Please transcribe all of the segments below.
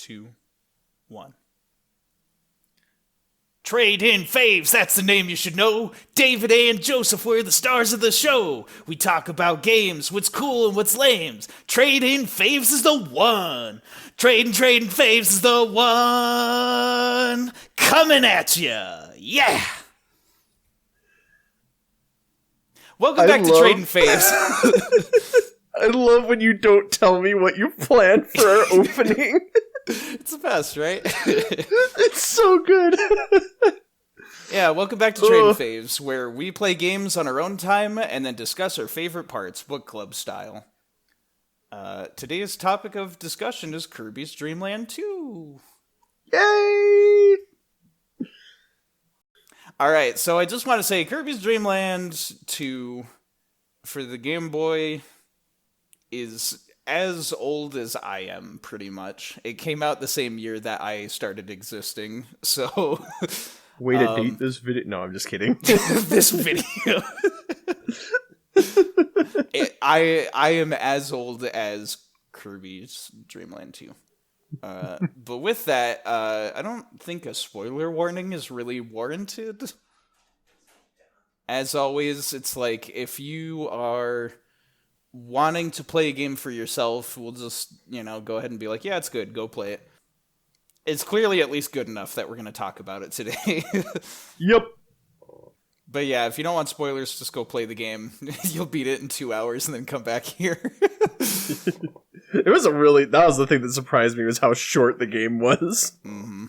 2, 1. Tradin Faves, that's the name you should know. David and Joseph were the stars of the show. We talk about games, what's cool and what's lame. Tradin Faves is the one. Tradin Faves is the one. Coming at ya. Yeah. Welcome back to Tradin Faves. I love when you don't tell me what you planned for our opening. It's the best, right? It's so good. Yeah, welcome back to Tradin Faves, where we play games on our own time and then discuss our favorite parts, book club style. Today's topic of discussion is Kirby's Dream Land 2. Yay! Alright, so I just want to say Kirby's Dream Land 2 for the Game Boy is as old as I am, pretty much. It came out the same year that I started existing, so... Way to date this video. No, I'm just kidding. This video. I am as old as Kirby's Dream Land 2. But with that, I don't think a spoiler warning is really warranted. As always, it's like, if you are wanting to play a game for yourself, we'll just, go ahead and be like, yeah, it's good, go play it. It's clearly at least good enough that we're going to talk about it today. Yep. But yeah, if you don't want spoilers, just go play the game. You'll beat it in 2 hours and then come back here. That was the thing that surprised me, was how short the game was. Mm-hmm.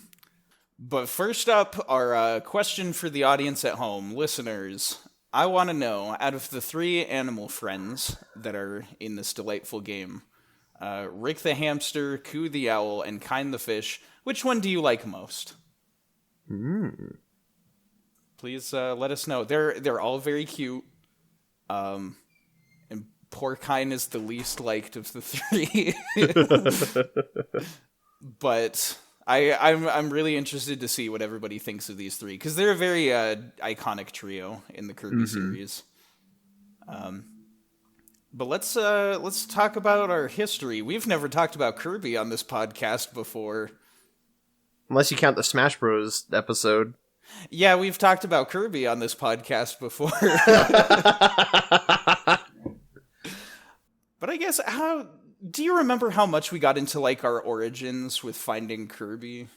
But first up, our question for the audience at home, listeners. I want to know, out of the 3 animal friends that are in this delightful game, Rick the hamster, Coo the owl, and Kine the fish, which one do you like most? Please let us know. They're all very cute. And poor Kine is the least liked of the 3. But I'm really interested to see what everybody thinks of these 3, because they're a very iconic trio in the Kirby series. But let's talk about our history. We've never talked about Kirby on this podcast before. Unless you count the Smash Bros. Episode. Yeah, we've talked about Kirby on this podcast before. But I guess, do you remember how much we got into our origins with finding Kirby?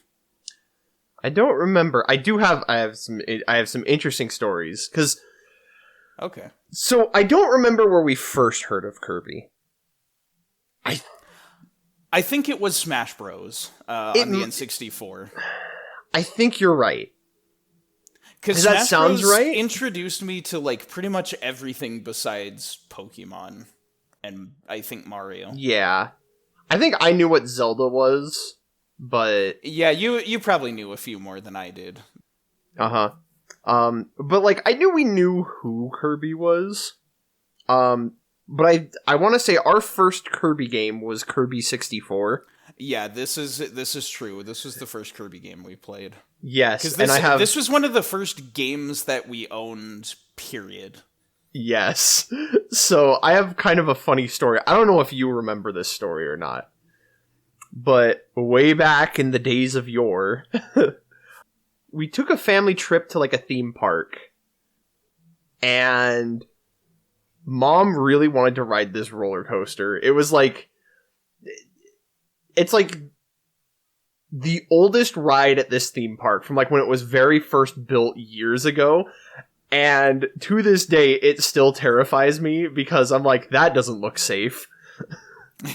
I don't remember. I have some interesting stories, because... Okay. So, I don't remember where we first heard of Kirby. I think it was Smash Bros. On the N64. I think you're right. Because that sounds right? Introduced me to pretty much everything besides Pokemon and I think Mario. Yeah. I think I knew what Zelda was, but... Yeah, you probably knew a few more than I did. Uh-huh. But I knew we knew who Kirby was. But I want to say our first Kirby game was Kirby 64. Yeah, this is true. This was the first Kirby game we played. Yes, this was one of the first games that we owned, period. Yes. So I have kind of a funny story. I don't know if you remember this story or not. But way back in the days of yore, we took a family trip to a theme park. And Mom really wanted to ride this roller coaster. It was it's the oldest ride at this theme park from when it was very first built years ago. And to this day, it still terrifies me because I'm that doesn't look safe.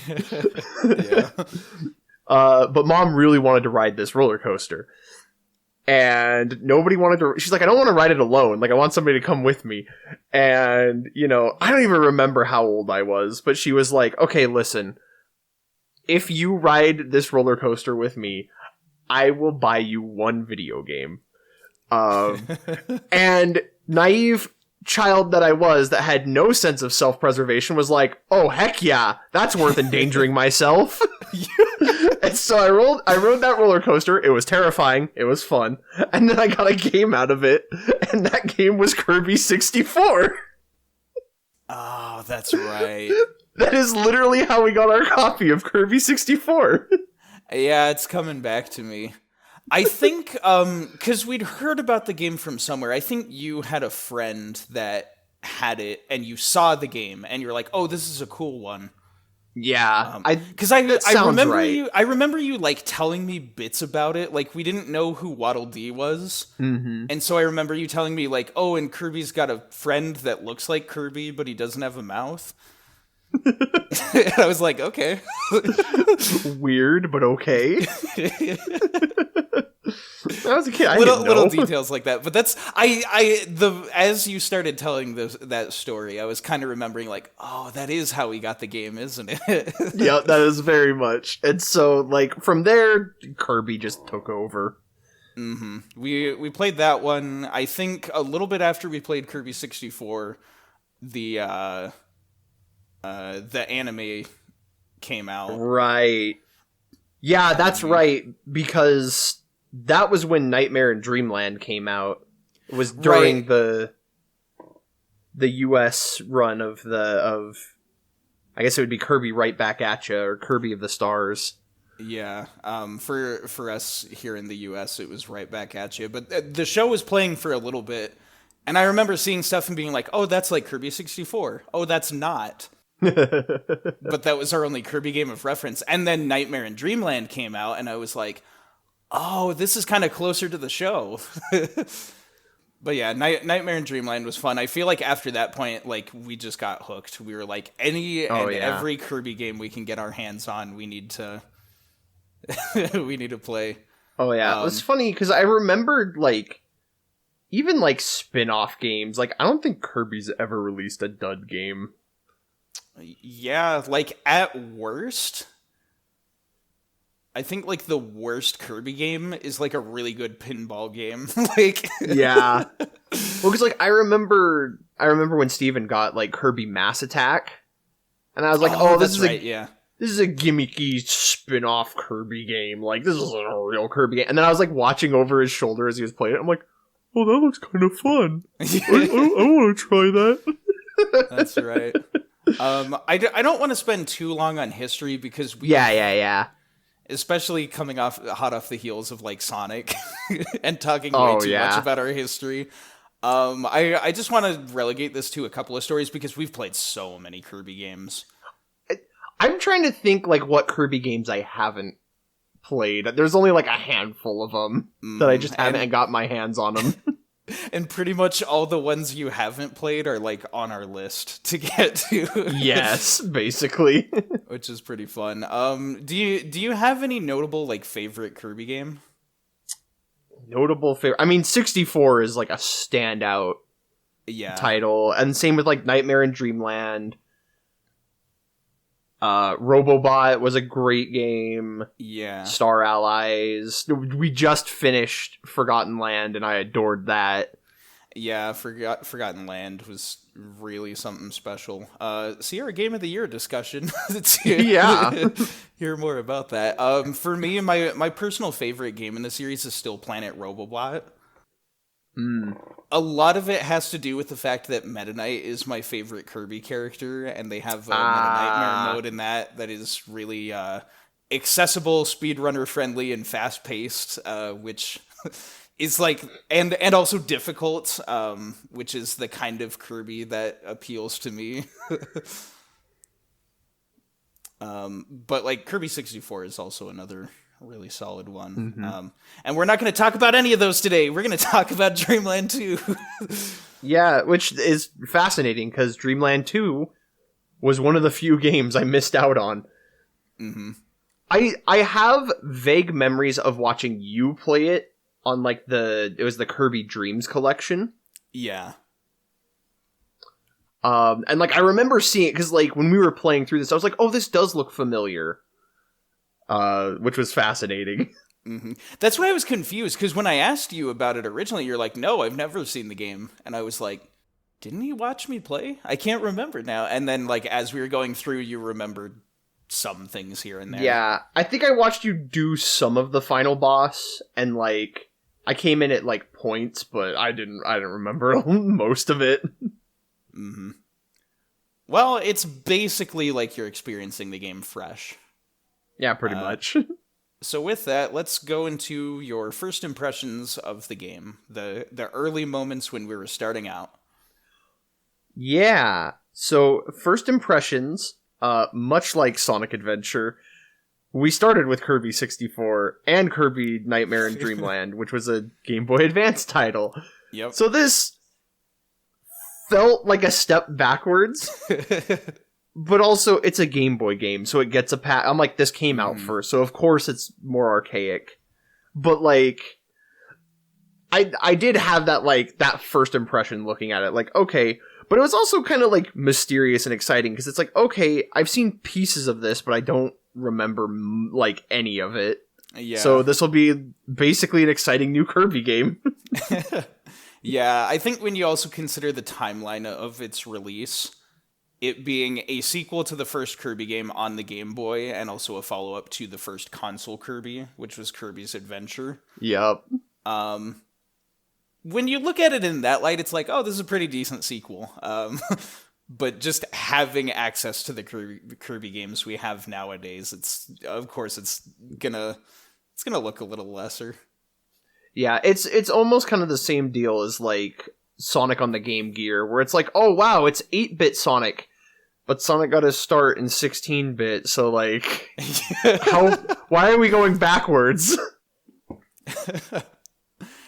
Yeah. But Mom really wanted to ride this roller coaster. And nobody wanted to... She's like, I don't want to ride it alone. I want somebody to come with me. And, I don't even remember how old I was. But she was like, okay, listen. If you ride this roller coaster with me, I will buy you one video game. And naive child that I was that had no sense of self-preservation was like, oh, heck yeah, that's worth endangering myself. And so I rode that roller coaster. It was terrifying. It was fun. And then I got a game out of it. And that game was Kirby 64. Oh, that's right. That is literally how we got our copy of Kirby 64. Yeah, it's coming back to me. I think, because we'd heard about the game from somewhere. I think you had a friend that had it, and you saw the game, and you're like, "Oh, this is a cool one." Yeah, Because I that I sounds remember right. you I remember you like telling me bits about it. Like we didn't know who Waddle Dee was, Hmm. and so I remember you telling me like, "Oh, and Kirby's got a friend that looks like Kirby, but he doesn't have a mouth." And I was like, "Okay." Weird, but okay. When I was a kid, I little didn't little know. details like that, but that's I the as you started telling that story, I was kind of remembering like, oh, that is how we got the game, isn't it? Yeah, that is very much. And so, like, from there, Kirby just took over. We played that one. I think a little bit after we played Kirby 64, the anime came out. Right. Yeah, that's We right, because that was when Nightmare in Dreamland came out. It was during Right. the US run of I guess it would be Kirby Right Back at Ya, or Kirby of the Stars. Yeah, for us here in the U.S., it was right back at you. But the show was playing for a little bit, and I remember seeing stuff and being like, "Oh, that's like Kirby 64. Oh, that's not." But that was our only Kirby game of reference. And then Nightmare in Dreamland came out, and I was like, "Oh, this is kind of closer to the show." But yeah, Nightmare in Dreamland was fun. I feel like after that point, like we just got hooked. We were like, any Oh, and yeah. every Kirby game we can get our hands on, we need to we need to play. Oh yeah, it was funny because I remembered, like, even like spin-off games. Like, I don't think Kirby's ever released a dud game. Yeah, like at worst, I think like the worst Kirby game is like a really good pinball game. Like Yeah. Well, because like I remember when Steven got like Kirby Mass Attack, and I was like, oh, this that's is right, yeah. this is a gimmicky spin-off Kirby game. Like, this isn't a real Kirby game. And then I was like watching over his shoulder as he was playing it. I'm like, oh, that looks kind of fun. I want to try that. That's right. I don't want to spend too long on history because we Yeah. especially coming hot off the heels of like Sonic and talking Oh, way too yeah. much about our history. I just want to relegate this to a couple of stories because we've played so many Kirby games. I'm trying to think like what Kirby games I haven't played. There's only like a handful of them that I just haven't got my hands on them. And pretty much all the ones you haven't played are like on our list to get to. Yes, basically. Which is pretty fun. Do you have any notable like favorite Kirby game? Notable favorite. I mean, 64 is like a standout Yeah. title, and same with like Nightmare in Dreamland. Robobot was a great game. Yeah. Star Allies. We just finished Forgotten Land, and I adored that. Yeah, Forgotten Land was really something special. See our Game of the Year discussion. Yeah. Hear more about that. For me, my personal favorite game in the series is still Planet Robobot. A lot of it has to do with the fact that Meta Knight is my favorite Kirby character, and they have a Meta Nightmare mode in that is really accessible, speedrunner friendly, and fast paced, which is like and also difficult, which is the kind of Kirby that appeals to me. But like Kirby 64 is also another really solid one. And we're not going to talk about any of those today. We're going to talk about Dreamland 2. Yeah, which is fascinating because Dreamland 2 was one of the few games I missed out on. I have vague memories of watching you play it on like it was the Kirby Dreams collection. Yeah. And like I remember seeing it because like when we were playing through this, I was like, oh, this does look familiar. Which was fascinating. That's why I was confused, because when I asked you about it originally, you're like, no, I've never seen the game. And I was like, didn't you watch me play? I can't remember now. And then, like, as we were going through, you remembered some things here and there. Yeah, I think I watched you do some of the final boss, and, like, I came in at, like, points, but I didn't remember most of it. Well, it's basically like you're experiencing the game fresh. Yeah, pretty much. So with that, let's go into your first impressions of the game, the early moments when we were starting out. Yeah. So first impressions, much like Sonic Adventure, we started with Kirby 64 and Kirby Nightmare in Dreamland, which was a Game Boy Advance title. Yep. So this felt like a step backwards, but also it's a Game Boy game, so it gets a pat. I'm like, this came out first, so of course it's more archaic. But like, I did have that like that first impression looking at it, like okay. But it was also kind of like mysterious and exciting because it's like, okay, I've seen pieces of this, but I don't remember like any of it. Yeah. So this will be basically an exciting new Kirby game. Yeah, I think when you also consider the timeline of its release, it being a sequel to the first Kirby game on the Game Boy and also a follow-up to the first console Kirby, which was Kirby's Adventure. Yep. When you look at it in that light, it's like, oh, this is a pretty decent sequel. But just having access to the Kirby games we have nowadays, it's gonna look a little lesser. Yeah, it's almost kind of the same deal as like Sonic on the Game Gear, where it's like, oh wow, it's 8-bit Sonic, but Sonic got his start in 16-bit, so like, why are we going backwards?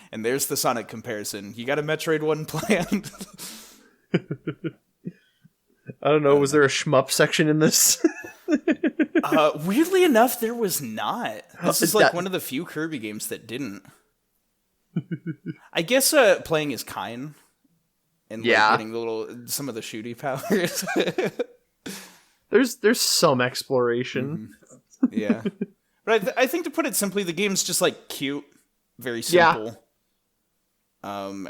And there's the Sonic comparison. You got a Metroid 1 planned? I don't know, was there a shmup section in this? Weirdly enough, there was not. This is like one of the few Kirby games that didn't. I guess playing as Kine and like, getting some of the shooty powers. There's some exploration. Mm-hmm. Yeah. But I think to put it simply, the game's just like cute, very simple. Yeah.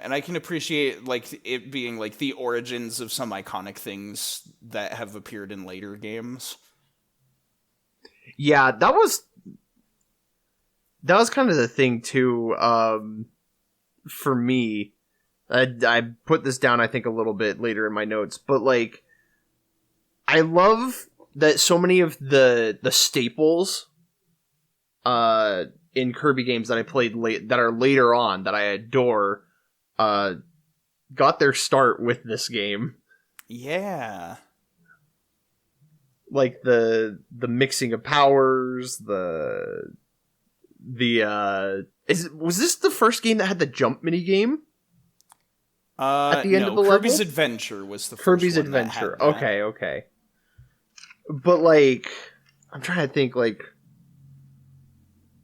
And I can appreciate like it being like the origins of some iconic things that have appeared in later games. Yeah, that was kind of the thing too. For me, I put this down I think a little bit later in my notes, but like I love that so many of the staples in Kirby games that I played that are later on that I adore got their start with this game. Yeah. Like the mixing of powers, was this the first game that had the jump mini game? At the end of the Kirby's level? Adventure was the first Kirby's one Adventure. That had that. Okay. But like, I'm trying to think like,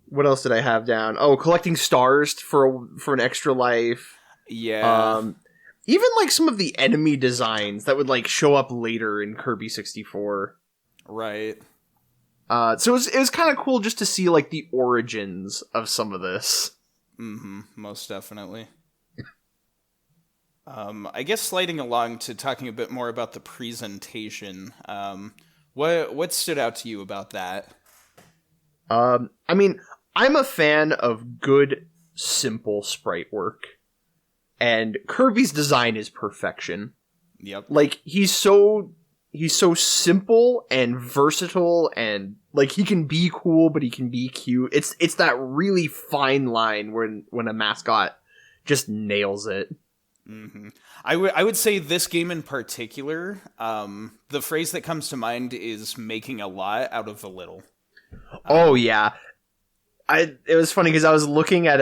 what else did I have down? Oh, collecting stars for an extra life. Yeah. Even like some of the enemy designs that would like show up later in Kirby 64. Right. So it was kind of cool just to see like the origins of some of this. Mm-hmm. Most definitely. I guess sliding along to talking a bit more about the presentation. What stood out to you about that? I mean, I'm a fan of good, simple sprite work. And Kirby's design is perfection. Yep. Like, he's so simple and versatile, and like he can be cool, but he can be cute. It's that really fine line when a mascot just nails it. Mm-hmm. I would say this game in particular, the phrase that comes to mind is making a lot out of a little. Oh yeah. It was funny because I was looking at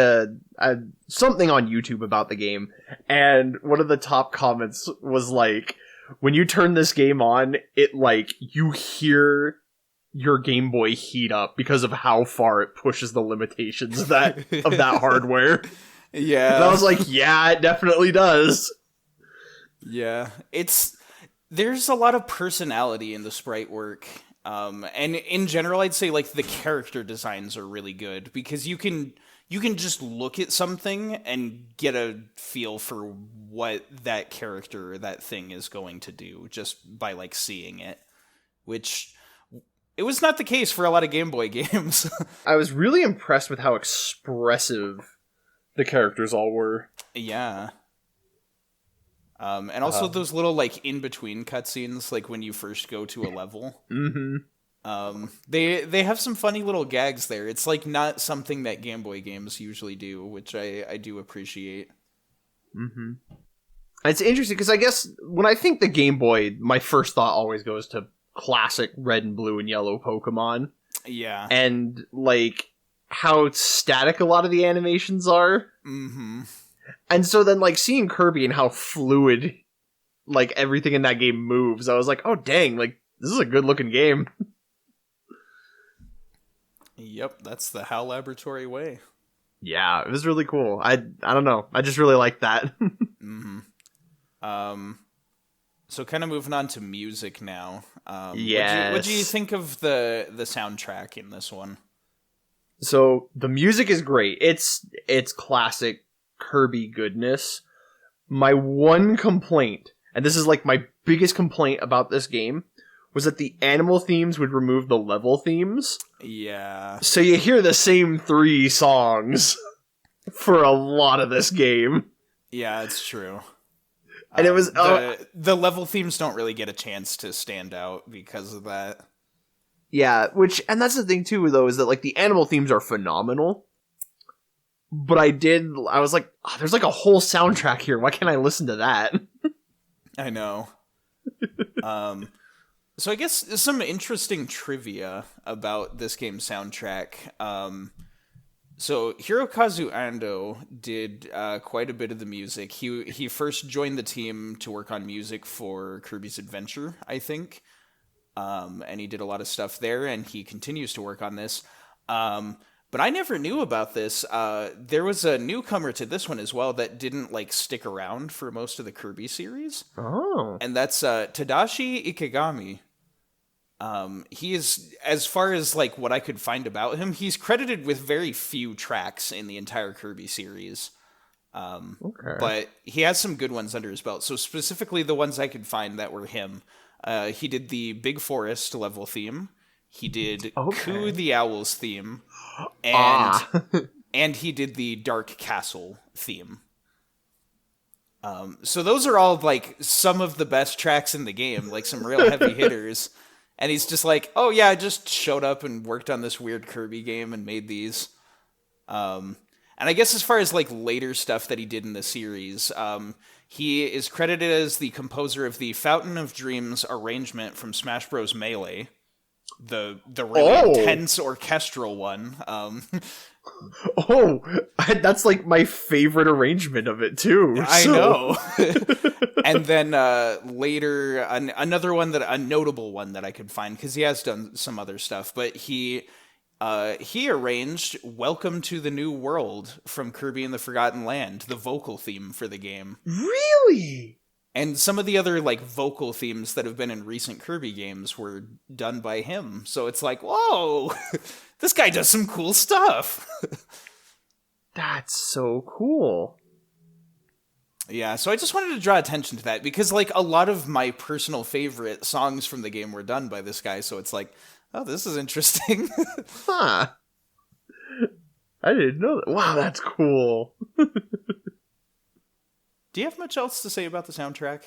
something on YouTube about the game, and one of the top comments was like, when you turn this game on, it like you hear your Game Boy heat up because of how far it pushes the limitations of that hardware. Yeah. And I was like, yeah, it definitely does. Yeah. There's a lot of personality in the sprite work. And in general, I'd say like the character designs are really good because you can just look at something and get a feel for what that character or that thing is going to do just by like seeing it, which it was not the case for a lot of Game Boy games. I was really impressed with how expressive the characters all were. Yeah. And also those little like in between cutscenes, like when you first go to a level. Mm-hmm. They have some funny little gags there. It's like not something that Game Boy games usually do, which I do appreciate. Mm-hmm. It's interesting because I guess when I think the Game Boy, my first thought always goes to classic red and blue and yellow Pokemon. Yeah. And like how static a lot of the animations are. Mm-hmm. And so then like seeing Kirby and how fluid like everything in that game moves, I was like, oh dang, like this is a good looking game. Yep, that's the HAL Laboratory way. Yeah, it was really cool. I don't know. I just really like that. Mm-hmm. So kind of moving on to music now. Yes. What do you think of the soundtrack in this one? So the music is great. It's classic Kirby goodness. My one complaint, and this is like my biggest complaint about this game, was that the animal themes would remove the level themes. Yeah. So you hear the same 3 songs for a lot of this game. Yeah, it's true. And it was the level themes don't really get a chance to stand out because of that. Yeah, and that's the thing too though, is that like the animal themes are phenomenal. But I was like, oh, there's like a whole soundtrack here. Why can't I listen to that? I know. So I guess some interesting trivia about this game's soundtrack. So Hirokazu Ando did quite a bit of the music. He first joined the team to work on music for Kirby's Adventure, I think. And he did a lot of stuff there, and he continues to work on this. But I never knew about this. There was a newcomer to this one as well that didn't like stick around for most of the Kirby series. Oh. And that's Tadashi Ikegami. He is, as far as like what I could find about him, he's credited with very few tracks in the entire Kirby series. Okay. But he has some good ones under his belt. So specifically the ones I could find that were him. He did the Big Forest level theme. He did Coo the Owl's theme. And and he did the Dark Castle theme. So those are all like some of the best tracks in the game, like some real heavy hitters. And he's just like, oh yeah, I just showed up and worked on this weird Kirby game and made these. And I guess as far as like later stuff that he did in the series, he is credited as the composer of the Fountain of Dreams arrangement from Smash Bros. Melee. The really intense orchestral one. That's like my favorite arrangement of it too. I know. And then later, another one a notable one that I could find, because he has done some other stuff, but he arranged "Welcome to the New World" from Kirby and the Forgotten Land, the vocal theme for the game. Really? And some of the other like vocal themes that have been in recent Kirby games were done by him. So it's like, whoa, this guy does some cool stuff. That's so cool. Yeah, so I just wanted to draw attention to that because like a lot of my personal favorite songs from the game were done by this guy. So it's like, oh, this is interesting. Huh. I didn't know that. Wow, that's cool. Do you have much else to say about the soundtrack?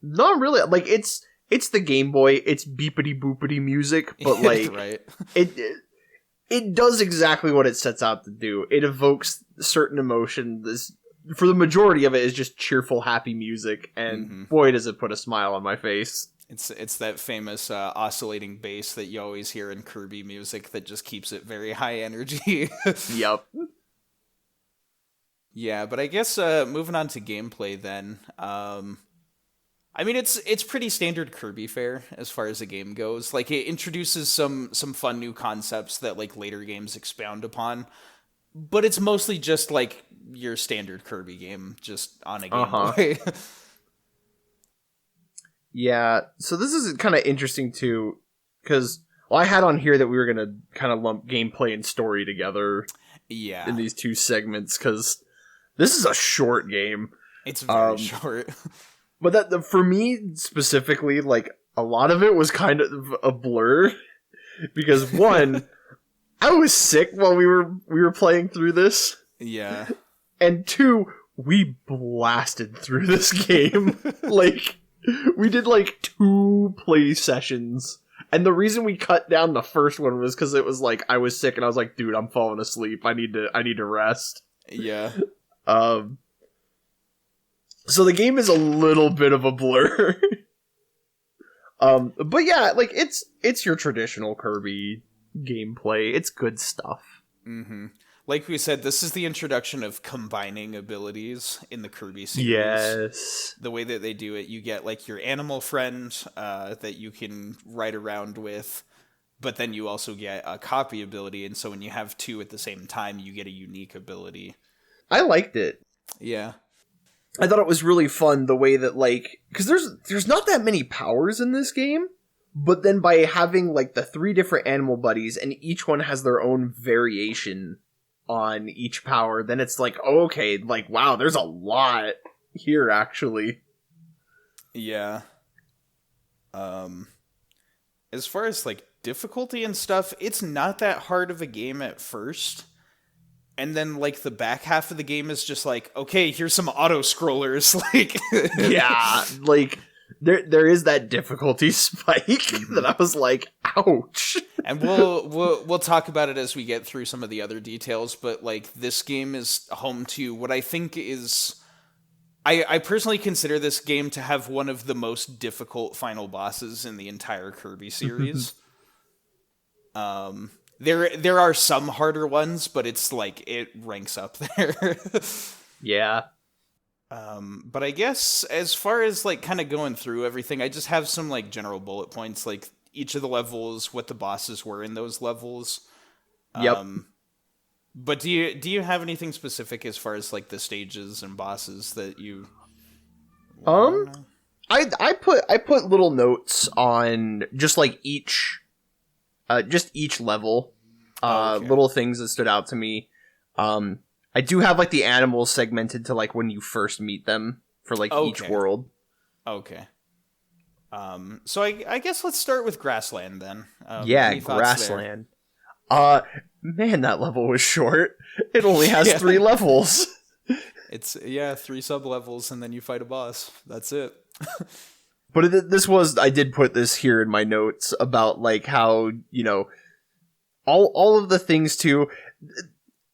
Not really. Like it's the Game Boy. It's beepity boopity music, but like right. it does exactly what it sets out to do. It evokes certain emotion. This, for the majority of it, is just cheerful, happy music, and boy, does it put a smile on my face. It's that famous oscillating bass that you always hear in Kirby music that just keeps it very high energy. Yep. Yeah, but I guess moving on to gameplay then. I mean, it's pretty standard Kirby fare as far as the game goes. Like, it introduces some fun new concepts that like later games expound upon, but it's mostly just like your standard Kirby game, just on a Game Boy. Yeah, so this is kind of interesting too, because I had on here that we were gonna kind of lump gameplay and story together. Yeah, in these two segments, because this is a short game. It's very short. But that for me specifically, like a lot of it was kind of a blur because one, I was sick while we were playing through this. Yeah. And two, we blasted through this game. Like we did like 2 play sessions And the reason we cut down the first one was because it was like I was sick and I was like, dude, I'm falling asleep. I need to rest. Yeah. So the game is a little bit of a blur. But yeah, like it's your traditional Kirby gameplay. It's good stuff. Mm-hmm. Like we said, this is the introduction of combining abilities in the Kirby series. Yes. The way that they do it, you get like your animal friend that you can ride around with, but then you also get a copy ability, and so when you have two at the same time, you get a unique ability. I liked it. Yeah. I thought it was really fun the way that, like, because there's not that many powers in this game, but then by having like the 3 different animal buddies and each one has their own variation on each power, then it's like, okay, like, wow, there's a lot here actually. Yeah. As far as like difficulty and stuff, it's not that hard of a game at first. And then like the back half of the game is just like, okay, here's some auto scrollers. Like, yeah, like there is that difficulty spike that I was like, ouch. And we'll talk about it as we get through some of the other details, but like this game is home to what I think is, I personally consider this game to have one of the most difficult final bosses in the entire Kirby series. There are some harder ones, but it's like it ranks up there. Yeah. But I guess as far as like kind of going through everything, I just have some like general bullet points, like each of the levels, what the bosses were in those levels. Yep. But do you have anything specific as far as like the stages and bosses that you? I put little notes on just like each level, Okay. little things that stood out to me. I do have like the animals segmented to like when you first meet them for like each world. Okay. So I guess let's start with Grassland then. Yeah, Grassland. Man, that level was short. It only has 3 levels. It's 3 sub-levels and then you fight a boss. That's it. But I did put this here in my notes about like how, you know, all of the things too.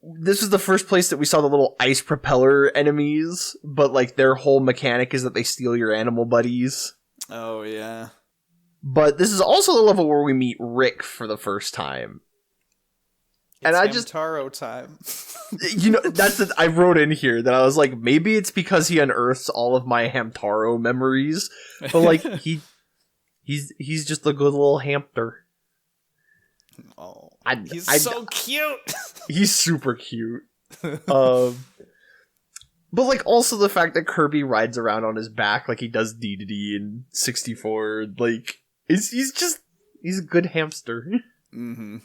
This is the first place that we saw the little ice propeller enemies, but like their whole mechanic is that they steal your animal buddies. Oh yeah. But this is also the level where we meet Rick for the first time. It's Hamtaro time. You know, I wrote in here that I was like, maybe it's because he unearths all of my Hamtaro memories, but like he's just a good little hamster. Oh, he's so cute. He's super cute. But like also the fact that Kirby rides around on his back like he does D in 64, like he's a good hamster. Mm-hmm.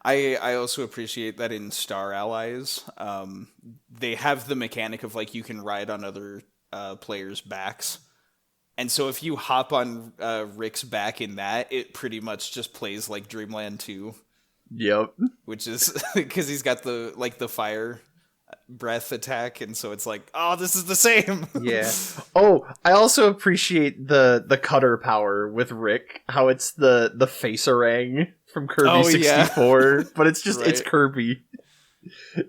I also appreciate that in Star Allies, they have the mechanic of like you can ride on other players' backs. And so if you hop on Rick's back in that, it pretty much just plays like Dreamland 2. Yep. Which is because he's got the fire breath attack, and so it's like, oh, this is the same. Yeah. Oh, I also appreciate the cutter power with Rick, how it's the facerang from Kirby 64, but it's just it's Kirby.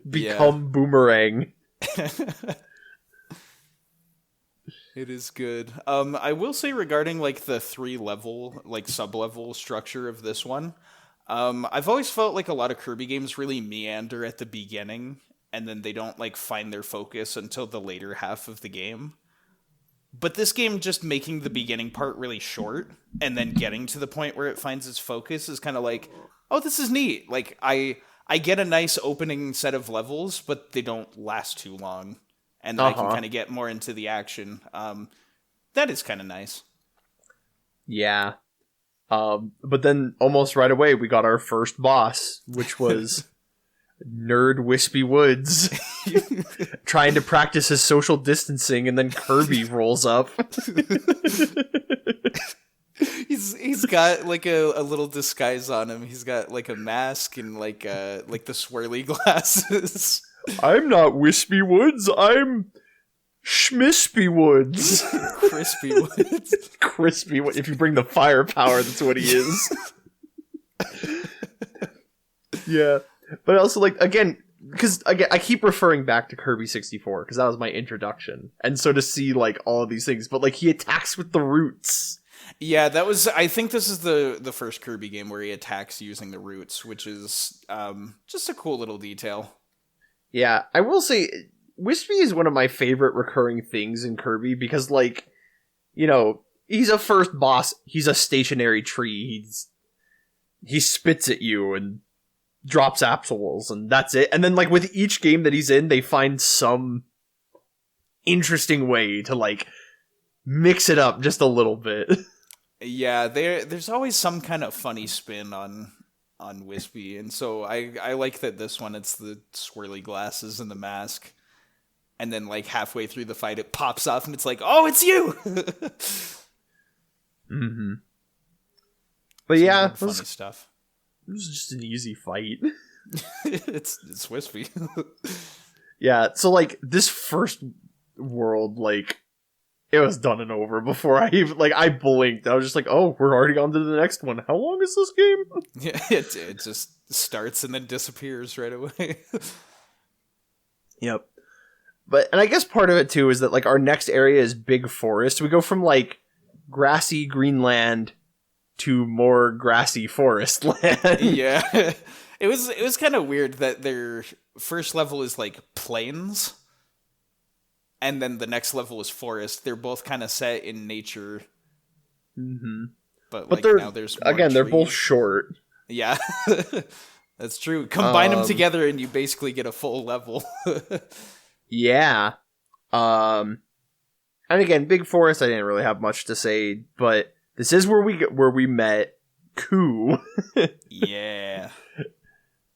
Become Boomerang. It is good. I will say regarding like the 3 level, like sub-level structure of this one, I've always felt like a lot of Kirby games really meander at the beginning, and then they don't like find their focus until the later half of the game. But this game just making the beginning part really short, and then getting to the point where it finds its focus is kind of like, oh, this is neat. Like I get a nice opening set of levels, but they don't last too long. And then I can kind of get more into the action. That is kind of nice. Yeah. But then almost right away, we got our first boss, which was Nerd Wispy Woods trying to practice his social distancing, and then Kirby rolls up. He's got like a little disguise on him. He's got like a mask and like the swirly glasses. I'm not Wispy Woods, I'm Schmispy Woods. Crispy Woods. Crispy Woods. If you bring the firepower, that's what he is. Yeah, but also like again, because again, I keep referring back to Kirby 64 because that was my introduction, and so to see like all of these things, but like he attacks with the roots. Yeah, that was. I think this is the first Kirby game where he attacks using the roots, which is just a cool little detail. Yeah, I will say, Wispy is one of my favorite recurring things in Kirby because, like, you know, he's a first boss. He's a stationary tree. He spits at you and drops apples, and that's it. And then, like, with each game that he's in, they find some interesting way to, like, mix it up just a little bit. Yeah, there's always some kind of funny spin on Wispy, and so I like that this one it's the swirly glasses and the mask, and then like halfway through the fight it pops off and it's like, oh, it's you. Mm-hmm. But yeah, funny stuff. It was just an easy fight. it's Wispy. Yeah, so like this first world, like it was done and over before I even like I blinked. I was just like, oh, we're already on to the next one. How long is this game? Yeah, it just starts and then disappears right away. Yep. And I guess part of it too is that like our next area is big forest. We go from like grassy green land to more grassy forest land. Yeah. It was kind of weird that their first level is like plains. And then the next level is forest. They're both kind of set in nature. Mm-hmm. But like they're, now there's more again, they're trees. both short. Yeah. That's true. Combine them together and you basically get a full level. Yeah. And again, big forest, I didn't really have much to say, but this is where we met Ku. Yeah.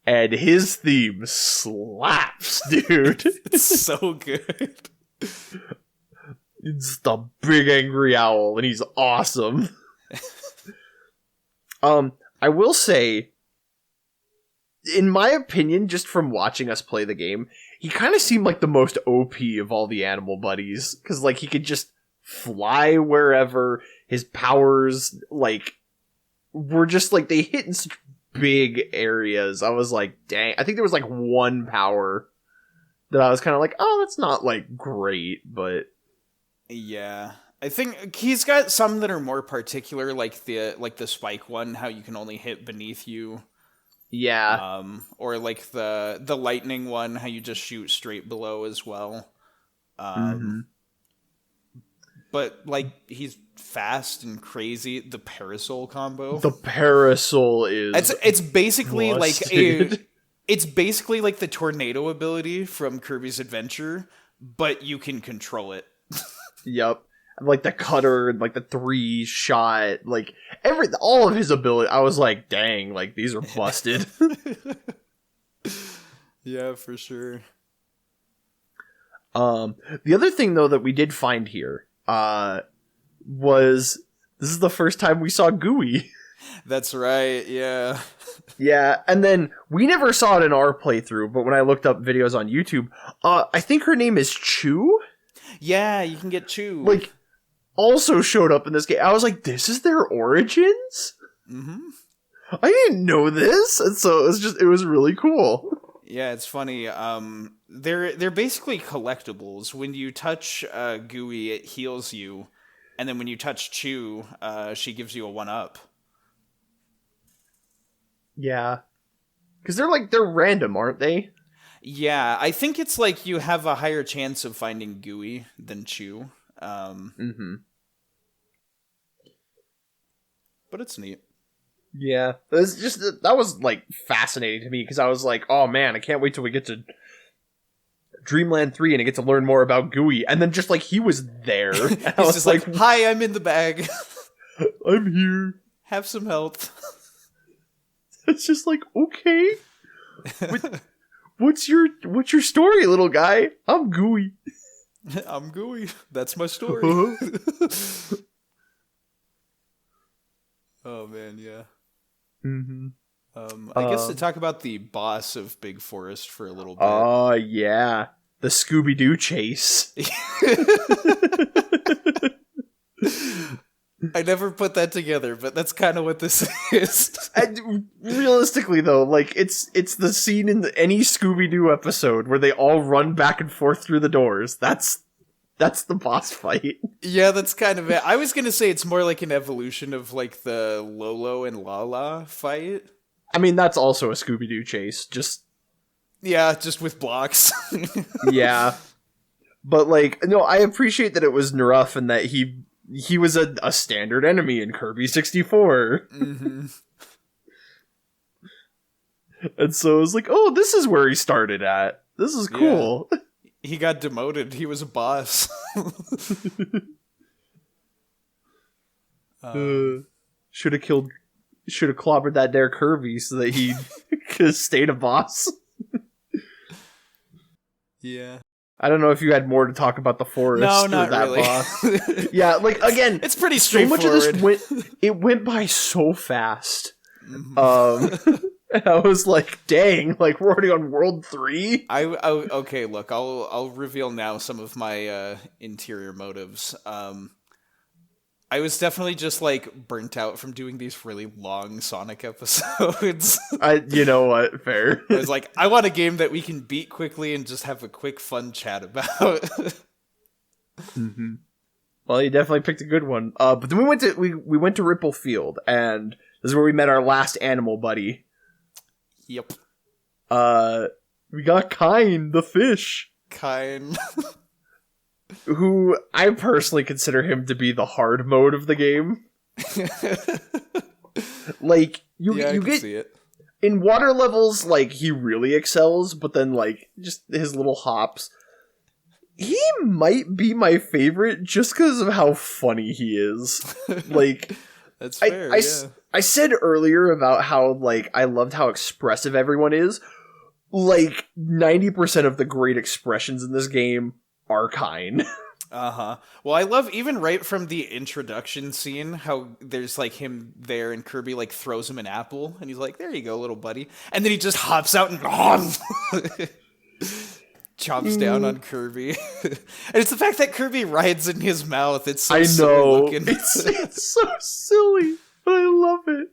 And his theme slaps, dude. It's so good. It's the big angry owl, and he's awesome. I will say, in my opinion, just from watching us play the game, he kind of seemed like the most OP of all the animal buddies. Because, like, he could just fly wherever. His powers, like, were just, like, they hit in such big areas. I was like, dang. I think there was, like, one power that I was kind of like, oh, that's not, like, great, but... Yeah. I think he's got some that are more particular, like the spike one, how you can only hit beneath you. Yeah. Or like the lightning one, how you just shoot straight below as well. But like he's fast and crazy. The parasol combo. The parasol is it's basically busted. like it's basically like the tornado ability from Kirby's Adventure, but you can control it. Yep. Like the cutter and like the 3-shot, like all of his ability. I was like, dang, like these are busted. Yeah, for sure. The other thing though that we did find here was this is the first time we saw Gooey. That's right, yeah. Yeah, and then we never saw it in our playthrough, but when I looked up videos on YouTube, I think her name is Chu. Yeah, you can get Chu. Like, also showed up in this game. I was like, this is their origins? Mm-hmm. I didn't know this, and so it was really cool. Yeah, it's funny. They're basically collectibles. When you touch Gooey, it heals you, and then when you touch Chu, she gives you a 1-up. Yeah, because they're random, aren't they? Yeah, I think it's like you have a higher chance of finding Gooey than Chu. But it's neat. Yeah, it's just that was like fascinating to me because I was like, oh man, I can't wait till we get to Dreamland 3 and I get to learn more about Gooey. And then just like he was there, and I was just like, hi, I'm in the bag. I'm here. Have some health. It's just like, okay. What's your story, little guy? I'm Gooey. I'm Gooey. That's my story. Oh man, yeah. I guess to talk about the boss of Big Forest for a little bit. Oh yeah, the Scooby-Doo chase. I never put that together, but that's kind of what this is. And realistically, though, like it's the scene in any Scooby-Doo episode where they all run back and forth through the doors. That's the boss fight. Yeah, that's kind of it. I was gonna say it's more like an evolution of like the Lolo and Lala fight. I mean, that's also a Scooby-Doo chase. Just with blocks. yeah, but like, no, I appreciate that it was Neruf and that he was a standard enemy in Kirby 64. Mm-hmm. And so it was like, oh, this is where he started at. This is cool. Yeah. He got demoted. He was a boss. Should have clobbered that there Kirby so that he could have stayed a boss. Yeah. I don't know if you had more to talk about the forest or not that really. boss. Yeah, like, again, it's pretty straightforward. So much of this went by so fast. Mm-hmm. And I was like, dang, like, we're already on World 3? Okay, look, I'll reveal now some of my interior motives. I was definitely just, like, burnt out from doing these really long Sonic episodes. You know what, fair. I was like, I want a game that we can beat quickly and just have a quick, fun chat about. Mm-hmm. Well, you definitely picked a good one. But then we went to Ripple Field, and this is where we met our last animal buddy. Yep. We got Kine, the fish. Kine. Who I personally consider him to be the hard mode of the game. Like, you get see it. In water levels, like, he really excels, but then, like, just his little hops. He might be my favorite just because of how funny he is. Like, that's fair, I said earlier about how, like, I loved how expressive everyone is. Like, 90% of the great expressions in this game are Kine. Uh-huh. Well, I love, even right from the introduction scene, how there's, like, him there and Kirby, like, throws him an apple, and he's like, there you go, little buddy. And then he just hops out and chomps down on Kirby. And it's the fact that Kirby rides in his mouth. It's so silly looking. It's so silly, but I love it.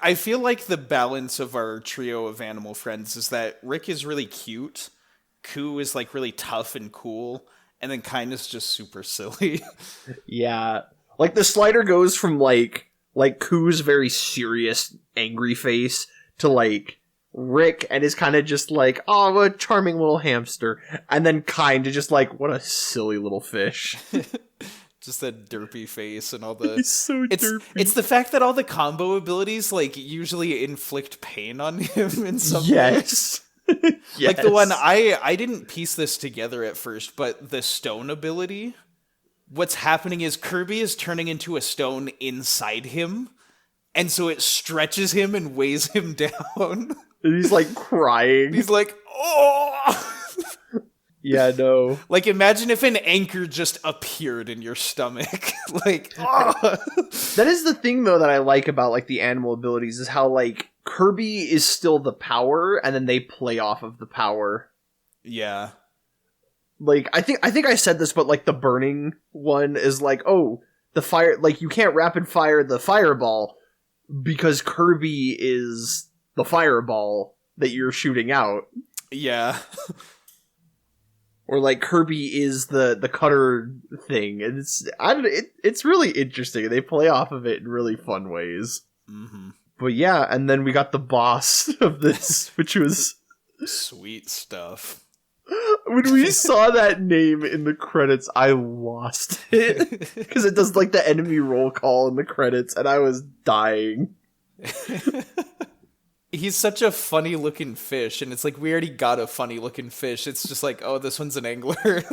I feel like the balance of our trio of animal friends is that Rick is really cute, Koo is like really tough and cool, and then Kine is just super silly. Yeah. Like the slider goes from like Koo's very serious, angry face to like Rick and is kind of just like, oh, a charming little hamster. And then Kine to just like, what a silly little fish. Just that derpy face and all the... He's so derpy. It's the fact that all the combo abilities like usually inflict pain on him in some way. Yes. Like the one, I didn't piece this together at first, but the stone ability, what's happening is Kirby is turning into a stone inside him, and so it stretches him and weighs him down. And he's like crying. He's like, oh! Yeah, no. Like, imagine if an anchor just appeared in your stomach. Like, oh! That is the thing, though, that I like about, like, the animal abilities, is how, like, Kirby is still the power, and then they play off of the power. Yeah. Like, I think I said this, but, like, the burning one is like, oh, the fire, like, you can't rapid fire the fireball because Kirby is the fireball that you're shooting out. Yeah. Or like Kirby is the cutter thing, and it's really interesting. They play off of it in really fun ways. Mm-hmm. But yeah, and then we got the boss of this, which was sweet stuff. When we saw that name in the credits, I lost it because it does like the enemy roll call in the credits, and I was dying. He's such a funny looking fish, and it's like, we already got a funny looking fish. It's just like, oh, this one's an angler.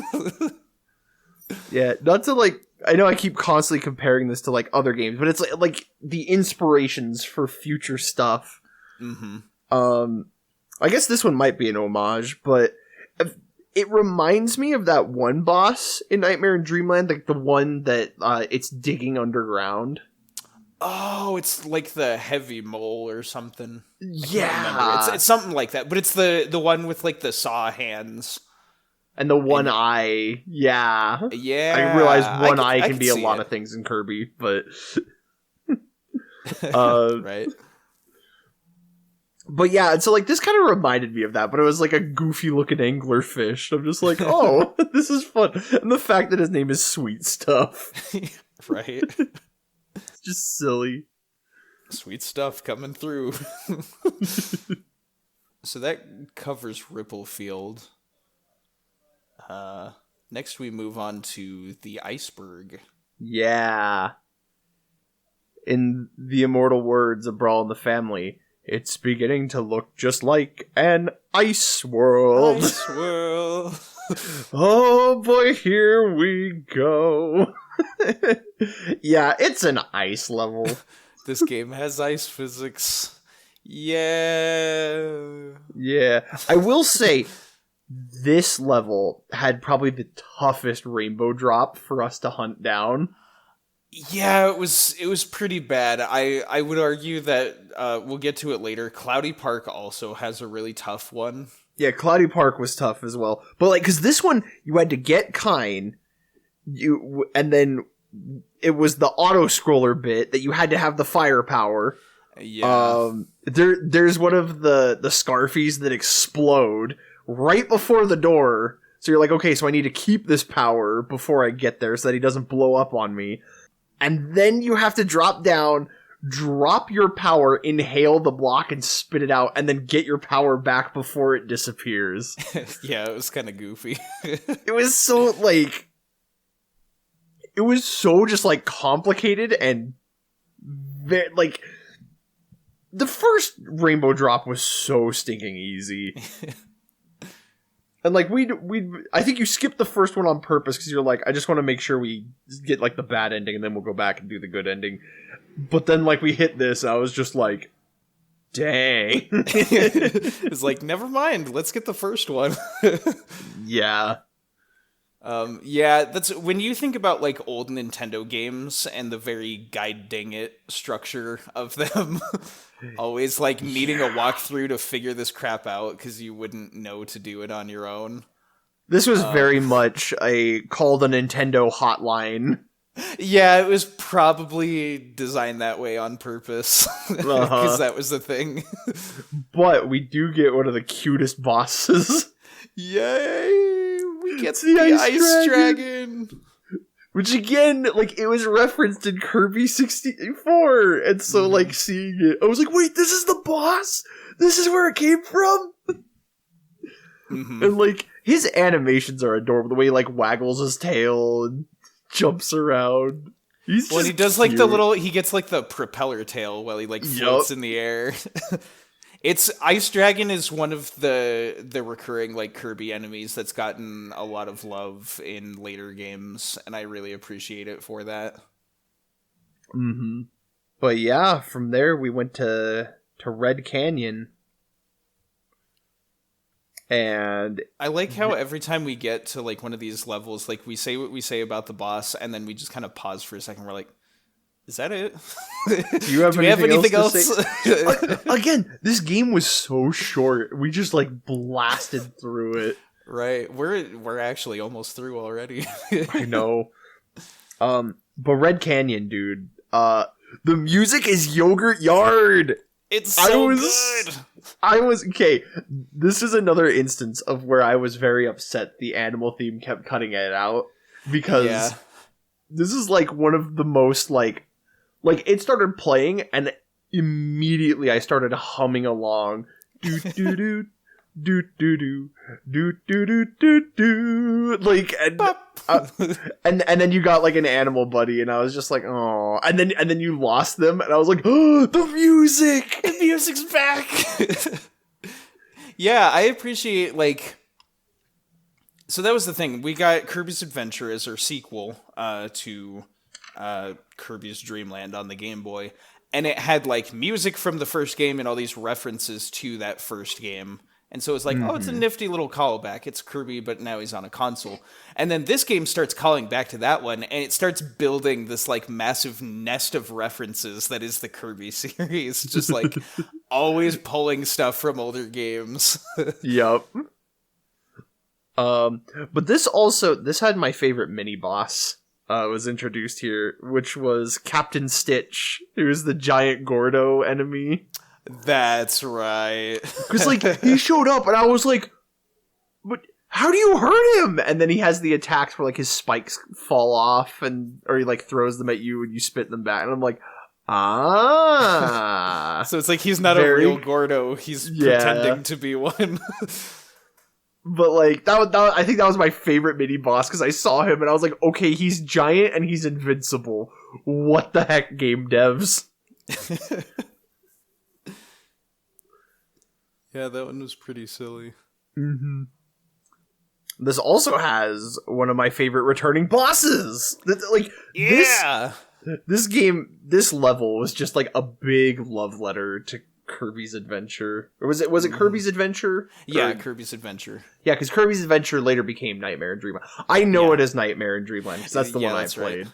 Yeah, not to like, I know I keep constantly comparing this to like other games, but it's like the inspirations for future stuff. Mm-hmm. I guess this one might be an homage, but it reminds me of that one boss in Nightmare in Dreamland, like the one that it's digging underground. Oh, it's like the heavy mole or something. Yeah, it's something like that. But it's the one with like the saw hands. And the one And- eye, yeah. Yeah, I realize one eye I can be a see lot it. of things in Kirby, but Right. but yeah, and so like this kind of reminded me of that, but it was like a goofy looking anglerfish. I'm just like, oh, this is fun. And the fact that his name is Sweet Stuff. Right. It's just silly. Sweet stuff coming through. So that covers Ripplefield. Next we move on to the iceberg. Yeah. In the immortal words of Brawl in the Family, it's beginning to look just like an ice world. Ice world. Oh boy, here we go. Yeah, it's an ice level. This game has ice physics. Yeah. Yeah. I will say, this level had probably the toughest rainbow drop for us to hunt down. Yeah, it was pretty bad. I would argue that we'll get to it later. Cloudy Park also has a really tough one. Yeah, Cloudy Park was tough as well. But like, cause this one, you had to get Kine, and then it was the auto-scroller bit that you had to have the firepower. Yeah. There's one of the Scarfies that explode right before the door. So you're like, okay, so I need to keep this power before I get there so that he doesn't blow up on me. And then you have to drop down, drop your power, inhale the block and spit it out, and then get your power back before it disappears. Yeah, it was kind of goofy. It was so, like... It was so just, like, complicated and... like... The first rainbow drop was so stinking easy. And, like, I think you skipped the first one on purpose because you're like, I just want to make sure we get, like, the bad ending and then we'll go back and do the good ending. But then, like, we hit this and I was just like, dang. It's like, never mind, let's get the first one. Yeah. Yeah, that's when you think about like old Nintendo games and the very guide dang it structure of them. Always like needing a walkthrough to figure this crap out because you wouldn't know to do it on your own. This was very much a call the Nintendo hotline. Yeah, it was probably designed that way on purpose because that was the thing. But we do get one of the cutest bosses. Yay! We get the the Ice Ice Dragon! Which again, like, it was referenced in Kirby 64, and so, like, seeing it, I was like, wait, this is the boss? This is where it came from? And, like, his animations are adorable, the way he, like, waggles his tail and jumps around. He's Well, just he does, cute. like, the little, he gets, like, the propeller tail while he, like, floats in the air. It's Ice Dragon is one of the recurring like Kirby enemies that's gotten a lot of love in later games, and I really appreciate it for that. Mm-hmm. But yeah, from there we went to Red Canyon. And I like how every time we get to like one of these levels, like we say what we say about the boss, and then we just kind of pause for a second. We're like, "Is that it? Do you have anything else to say?" Again, this game was so short. We just like blasted through it. Right, we're actually almost through already. I know. But Red Canyon, dude. The music is Yogurt Yard. It's so good. I was okay. This is another instance of where I was very upset the animal theme kept cutting it out because this is like one of the most like it started playing and immediately I started humming along. Do do do do do do do do do do do like and then you got like an animal buddy and I was just like, oh, and then you lost them and I was like, oh, the music's back. Yeah, I appreciate like. So that was the thing. We got Kirby's Adventure as our sequel to Kirby's Dream Land on the Game Boy, and it had like music from the first game and all these references to that first game. And so it's like, oh, it's a nifty little callback. It's Kirby, but now he's on a console. And then this game starts calling back to that one, and it starts building this like massive nest of references that is the Kirby series. Just like always pulling stuff from older games. Yup. But this had my favorite mini boss. Was introduced here, which was Captain Stitch, who is the giant Gordo enemy. That's right. Because, like, he showed up, and I was like, but how do you hurt him? And then he has the attacks where, like, his spikes fall off, or he, like, throws them at you, and you spit them back. And I'm like, So it's like he's not a real Gordo. He's pretending to be one. But, like, I think that was my favorite mini boss, because I saw him, and I was like, okay, he's giant, and he's invincible. What the heck, game devs? Yeah, that one was pretty silly. Mm-hmm. This also has one of my favorite returning bosses. Like, yeah! This level was just like a big love letter to Kirby's Adventure. Or was it Kirby's Adventure? Yeah, Kirby's Adventure. Yeah, because Kirby's Adventure later became Nightmare in Dreamland. I know it as Nightmare in Dreamland because that's the one I played.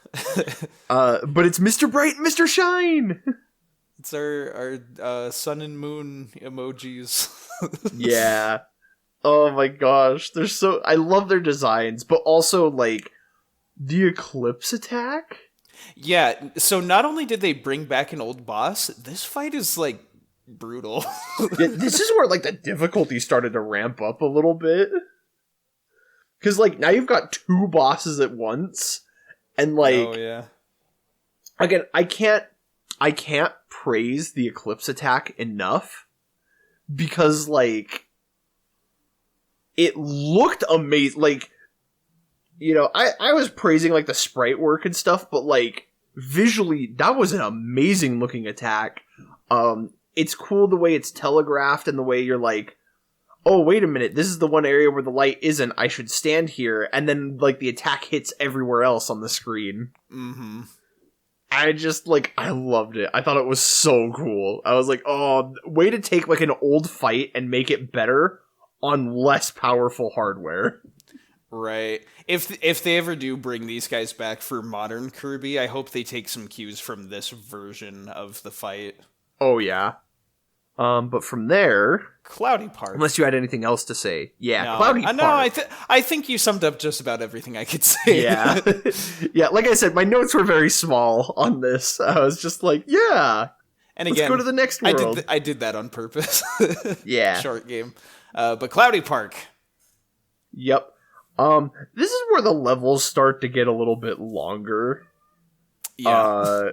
Right. But it's Mr. Bright and Mr. Shine! It's our sun and moon emojis. Yeah. Oh my gosh. I love their designs, but also, like, the Eclipse attack? Yeah, so not only did they bring back an old boss, this fight is, like, brutal. Yeah, this is where, like, the difficulty started to ramp up a little bit. Because, like, now you've got two bosses at once, and, like... Oh, yeah. Again, I can't praise the Eclipse attack enough, because, like... It looked amazing. Like, you know, I was praising, like, the sprite work and stuff, but, like, visually, that was an amazing looking attack. It's cool the way it's telegraphed and the way you're like, oh, wait a minute, this is the one area where the light isn't, I should stand here, and then, like, the attack hits everywhere else on the screen. Mm-hmm. I loved it. I thought it was so cool. I was like, oh, way to take, like, an old fight and make it better on less powerful hardware. Right. If they ever do bring these guys back for modern Kirby, I hope they take some cues from this version of the fight. Oh, yeah. But from there... Cloudy Park. Unless you had anything else to say. Yeah, no, Cloudy Park. No, I think you summed up just about everything I could say. Yeah. Yeah, like I said, my notes were very small on this. I was just like, yeah. And let's again, go to the next world. I did that on purpose. Yeah. Short game. But Cloudy Park. Yep. This is where the levels start to get a little bit longer. Yeah.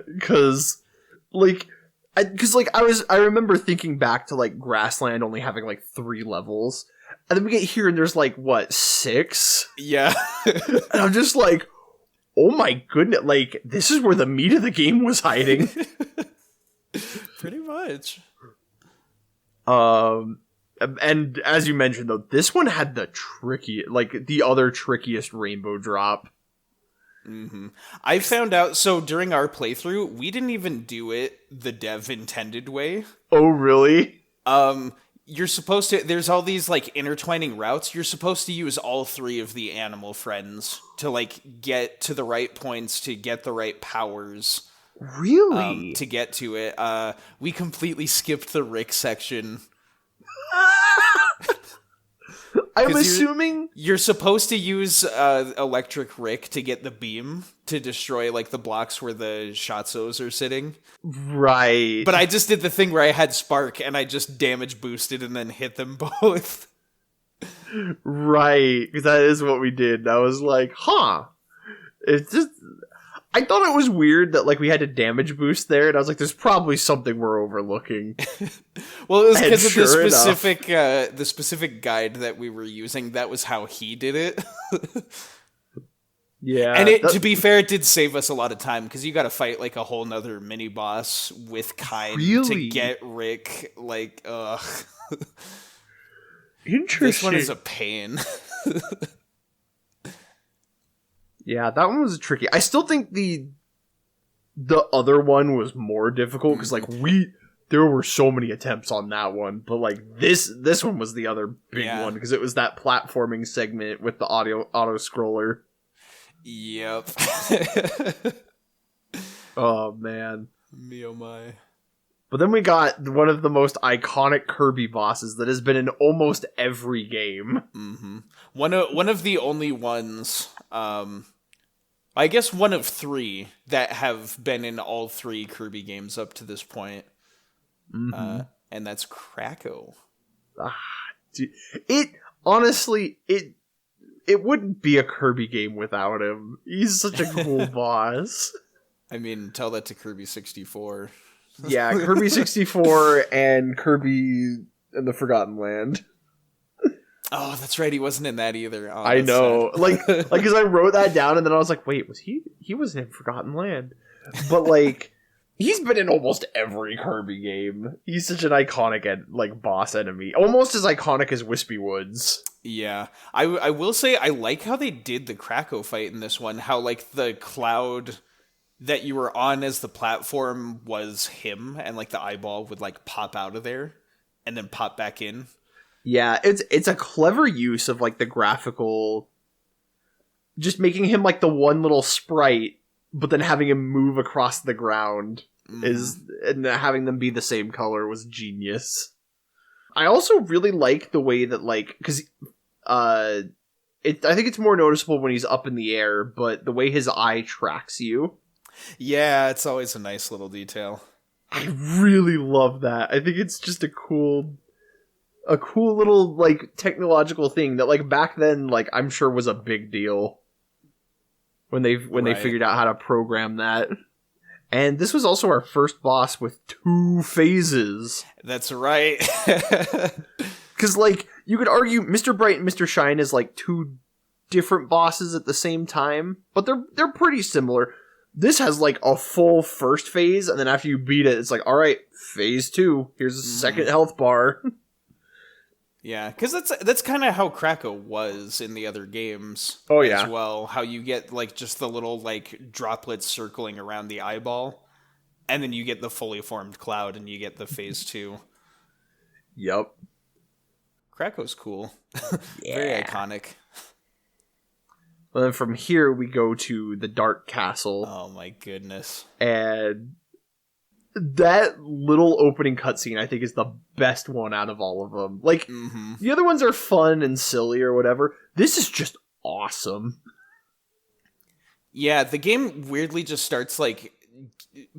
I remember thinking back to, like, Grassland only having, like, 3 levels. And then we get here and there's, like, what, 6? Yeah. And I'm just like, oh my goodness, like, this is where the meat of the game was hiding. Pretty much. And as you mentioned, though, this one had the other trickiest rainbow drop. Mm-hmm. I found out, so during our playthrough, we didn't even do it the dev intended way. Oh, really? You're supposed to, there's all these, like, intertwining routes. You're supposed to use all 3 of the animal friends to, like, get to the right points, to get the right powers. Really? To get to it. We completely skipped the Rick section. I'm assuming you're supposed to use Electric Rick to get the beam to destroy, like, the blocks where the Shatzos are sitting. Right. But I just did the thing where I had Spark and I just damage boosted and then hit them both. Right, because that is what we did. I was like, huh. It's just... I thought it was weird that, like, we had to damage boost there, and I was like, there's probably something we're overlooking. Well, it was because of the specific guide that we were using. That was how he did it. Yeah. And to be fair, it did save us a lot of time, because you gotta fight, like, a whole nother mini-boss with Kine to get Rick. Like, ugh. Interesting. This one is a pain. Yeah, that one was tricky. I still think the other one was more difficult because, like, there were so many attempts on that one, but, like, this one was the other big one because it was that platforming segment with the auto scroller. Yep. Oh man. Me oh my. But then we got one of the most iconic Kirby bosses that has been in almost every game. Mm-hmm. One of the only ones, I guess one of 3 that have been in all 3 Kirby games up to this point. Mm-hmm. And that's Kracko. Dude, honestly, it wouldn't be a Kirby game without him. He's such a cool boss. I mean, tell that to Kirby 64. Yeah, Kirby 64 and Kirby and the Forgotten Land. Oh, that's right. He wasn't in that either. Oh, I know. Sad. Like, because I wrote that down and then I was like, wait, he wasn't in Forgotten Land. But, like, he's been in almost every Kirby game. He's such an iconic, boss enemy. Almost as iconic as Wispy Woods. Yeah. I will say, I like how they did the Kracko fight in this one. How, like, the cloud that you were on as the platform was him, and, like, the eyeball would, like, pop out of there and then pop back in. Yeah, it's a clever use of, like, the graphical... Just making him, like, the one little sprite, but then having him move across the ground and having them be the same color was genius. I also really like the way that, like... Because, I think it's more noticeable when he's up in the air, but the way his eye tracks you... Yeah, it's always a nice little detail. I really love that. I think it's just a cool little, like, technological thing that, like, back then, like, I'm sure was a big deal when they figured out how to program that. And this was also our first boss with 2 phases. That's right. Because, like, you could argue Mr. Bright and Mr. Shine is, like, 2 different bosses at the same time, but they're pretty similar. This has, like, a full first phase, and then after you beat it, it's like, alright, phase 2. Here's a second health bar. Yeah, because that's kind of how Kracko was in the other games. Oh, yeah. As well. How you get, like, just the little, like, droplets circling around the eyeball, and then you get the fully formed cloud, and you get the phase 2. Yep. Kracko's cool. Yeah. Very iconic. And then from here, we go to the Dark Castle. Oh my goodness. And that little opening cutscene, I think, is the best one out of all of them. Like, the other ones are fun and silly or whatever. This is just awesome. Yeah, the game weirdly just starts, like,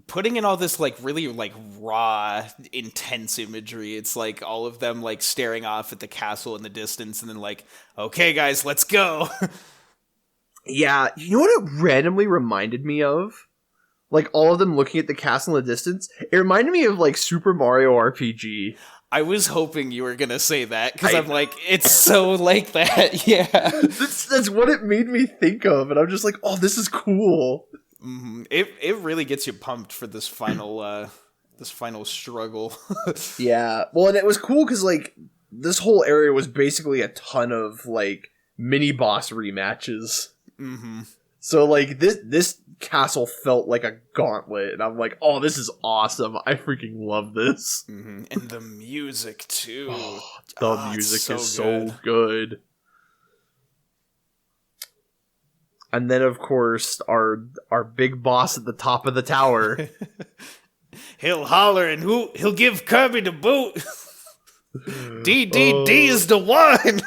putting in all this, like, really, like, raw, intense imagery. It's, like, all of them, like, staring off at the castle in the distance and then, like, okay, guys, let's go. Yeah, you know what it randomly reminded me of? Like, all of them looking at the castle in the distance? It reminded me of, like, Super Mario RPG. I was hoping you were gonna say that, because I'm like, it's so like that, yeah. That's what it made me think of, and I'm just like, oh, this is cool. Mm-hmm. It really gets you pumped for this final struggle. Yeah, well, and it was cool, because, like, this whole area was basically a ton of, like, mini-boss rematches. Mm-hmm. So, like, this castle felt like a gauntlet, and I'm like, oh, this is awesome. I freaking love this. Mm-hmm. And the music, too. The music is so good. And then, of course, our big boss at the top of the tower. He'll holler, and he'll give Kirby the boot. D is the one!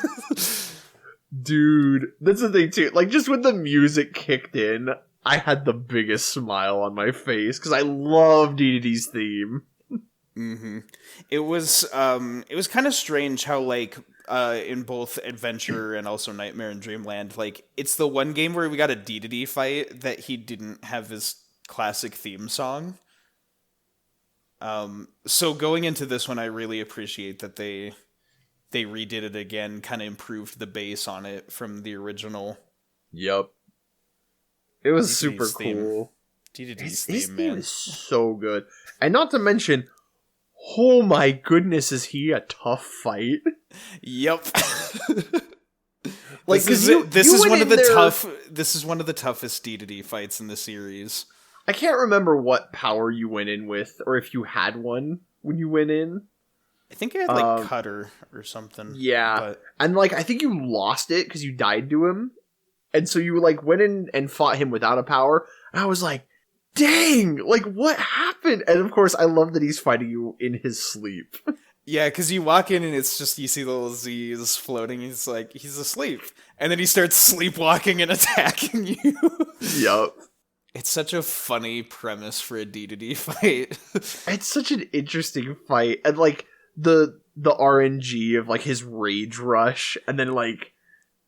Dude, that's the thing too. Like, just when the music kicked in, I had the biggest smile on my face because I love DDD's theme. Mm-hmm. It was kind of strange how, like, in both Adventure and also Nightmare and Dreamland, like, it's the one game where we got a DDD fight that he didn't have his classic theme song. So going into this one, I really appreciate that they redid it again, kind of improved the bass on it from the original. Yep. It was DDD's super theme. Cool. DDD's His theme, theme man. is so good. And not to mention, oh my goodness, is he a tough fight? Yep. Like, this is one of the toughest DDD fights in the series. I can't remember what power you went in with, or if you had one when you went in. I think I had, like, Cutter or something. Yeah. But... And, like, I think you lost it because you died to him. And so you, like, went in and fought him without a power. And I was like, dang, like what happened? And of course, I love that he's fighting you in his sleep. Yeah, because you walk in and it's just, you see the little Z's floating. He's like, he's asleep. And then he starts sleepwalking and attacking you. Yup. It's such a funny premise for a D2D fight. It's such an interesting fight. And like the RNG of like his rage rush and then like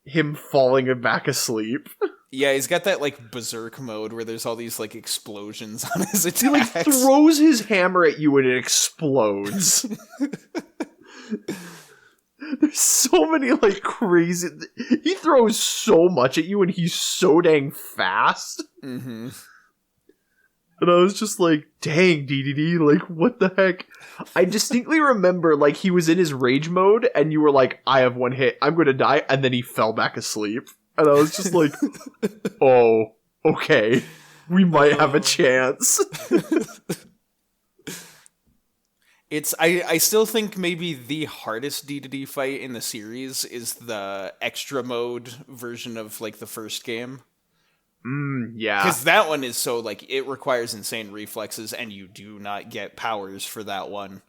him falling back asleep. Yeah, he's got that like berserk mode where there's all these like explosions on his attacks. He like throws his hammer at you and it explodes. There's so many like crazy. He throws so much at you and he's so dang fast. Mm-hmm. And I was just like, dang, DDD, like, what the heck? I distinctly remember, like, he was in his rage mode, and you were like, I have one hit, I'm gonna die, and then he fell back asleep. And I was just like, oh, okay, we might have a chance. I still think maybe the hardest D2D fight in the series is the extra mode version of, like, the first game. Yeah. Because that one is so, like, it requires insane reflexes, and you do not get powers for that one.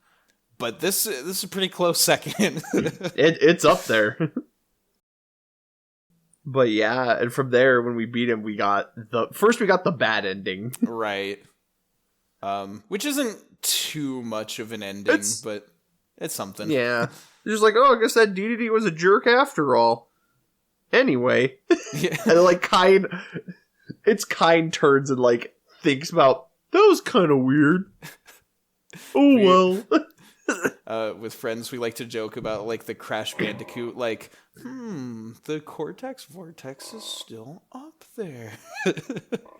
But this is a pretty close second. It's up there. But yeah, and from there, when we beat him, we got the bad ending. Right. Which isn't too much of an ending, but it's something. Yeah. Just like, oh, I guess that DDD was a jerk after all. Anyway. Yeah. And like, Kine turns and like, thinks about, that was kind of weird. Oh, well. With friends, we like to joke about, like, the Crash Bandicoot, like, the Cortex Vortex is still up there.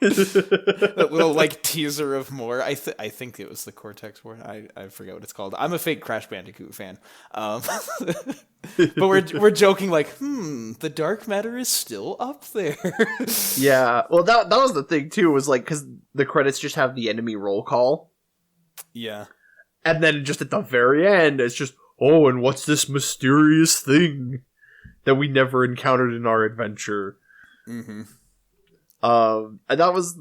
That little, like, teaser of more. I think it was the Cortex Vortex. I forget what it's called. I'm a fake Crash Bandicoot fan. But we're joking, like, the dark matter is still up there. Yeah. Well, that was the thing, too, was, like, because the credits just have the enemy roll call. Yeah. And then just at the very end, it's just, oh, and what's this mysterious thing that we never encountered in our adventure? Mm-hmm. And that was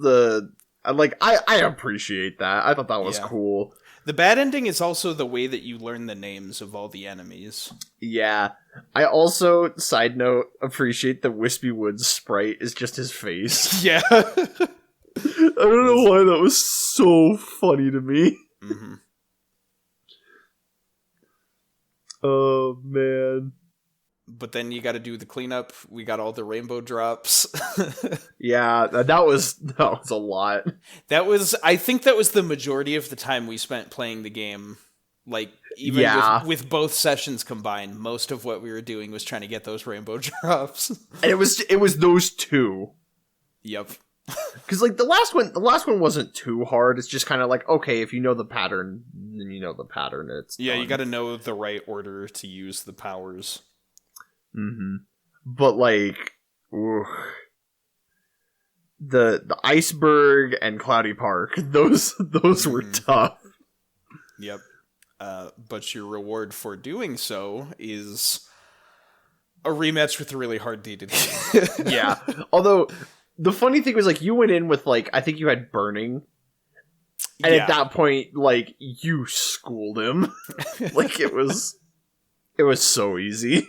I appreciate that. I thought that was cool. The bad ending is also the way that you learn the names of all the enemies. Yeah. I also, side note, appreciate the Wispy Woods sprite is just his face. Yeah. I don't know why that was so funny to me. Mm-hmm. Oh, man. But then you got to do the cleanup. We got all the rainbow drops. Yeah, that was a lot. I think that was the majority of the time we spent playing the game. Like, even with both sessions combined, most of what we were doing was trying to get those rainbow drops. And it was those two. Yep. Because, like, the last one wasn't too hard. It's just kind of like, okay, if you know the pattern, then you know the pattern. It's yeah, done. you got to know the right order to use the powers. Mm-hmm. But, like, the iceberg and Cloudy Park, those were tough. Yep. But your reward for doing so is a rematch with a really hard D2D. Yeah. Although, the funny thing was, like, you went in with, like, I think you had Burning. And at that point, like, you schooled him. Like, it was so easy.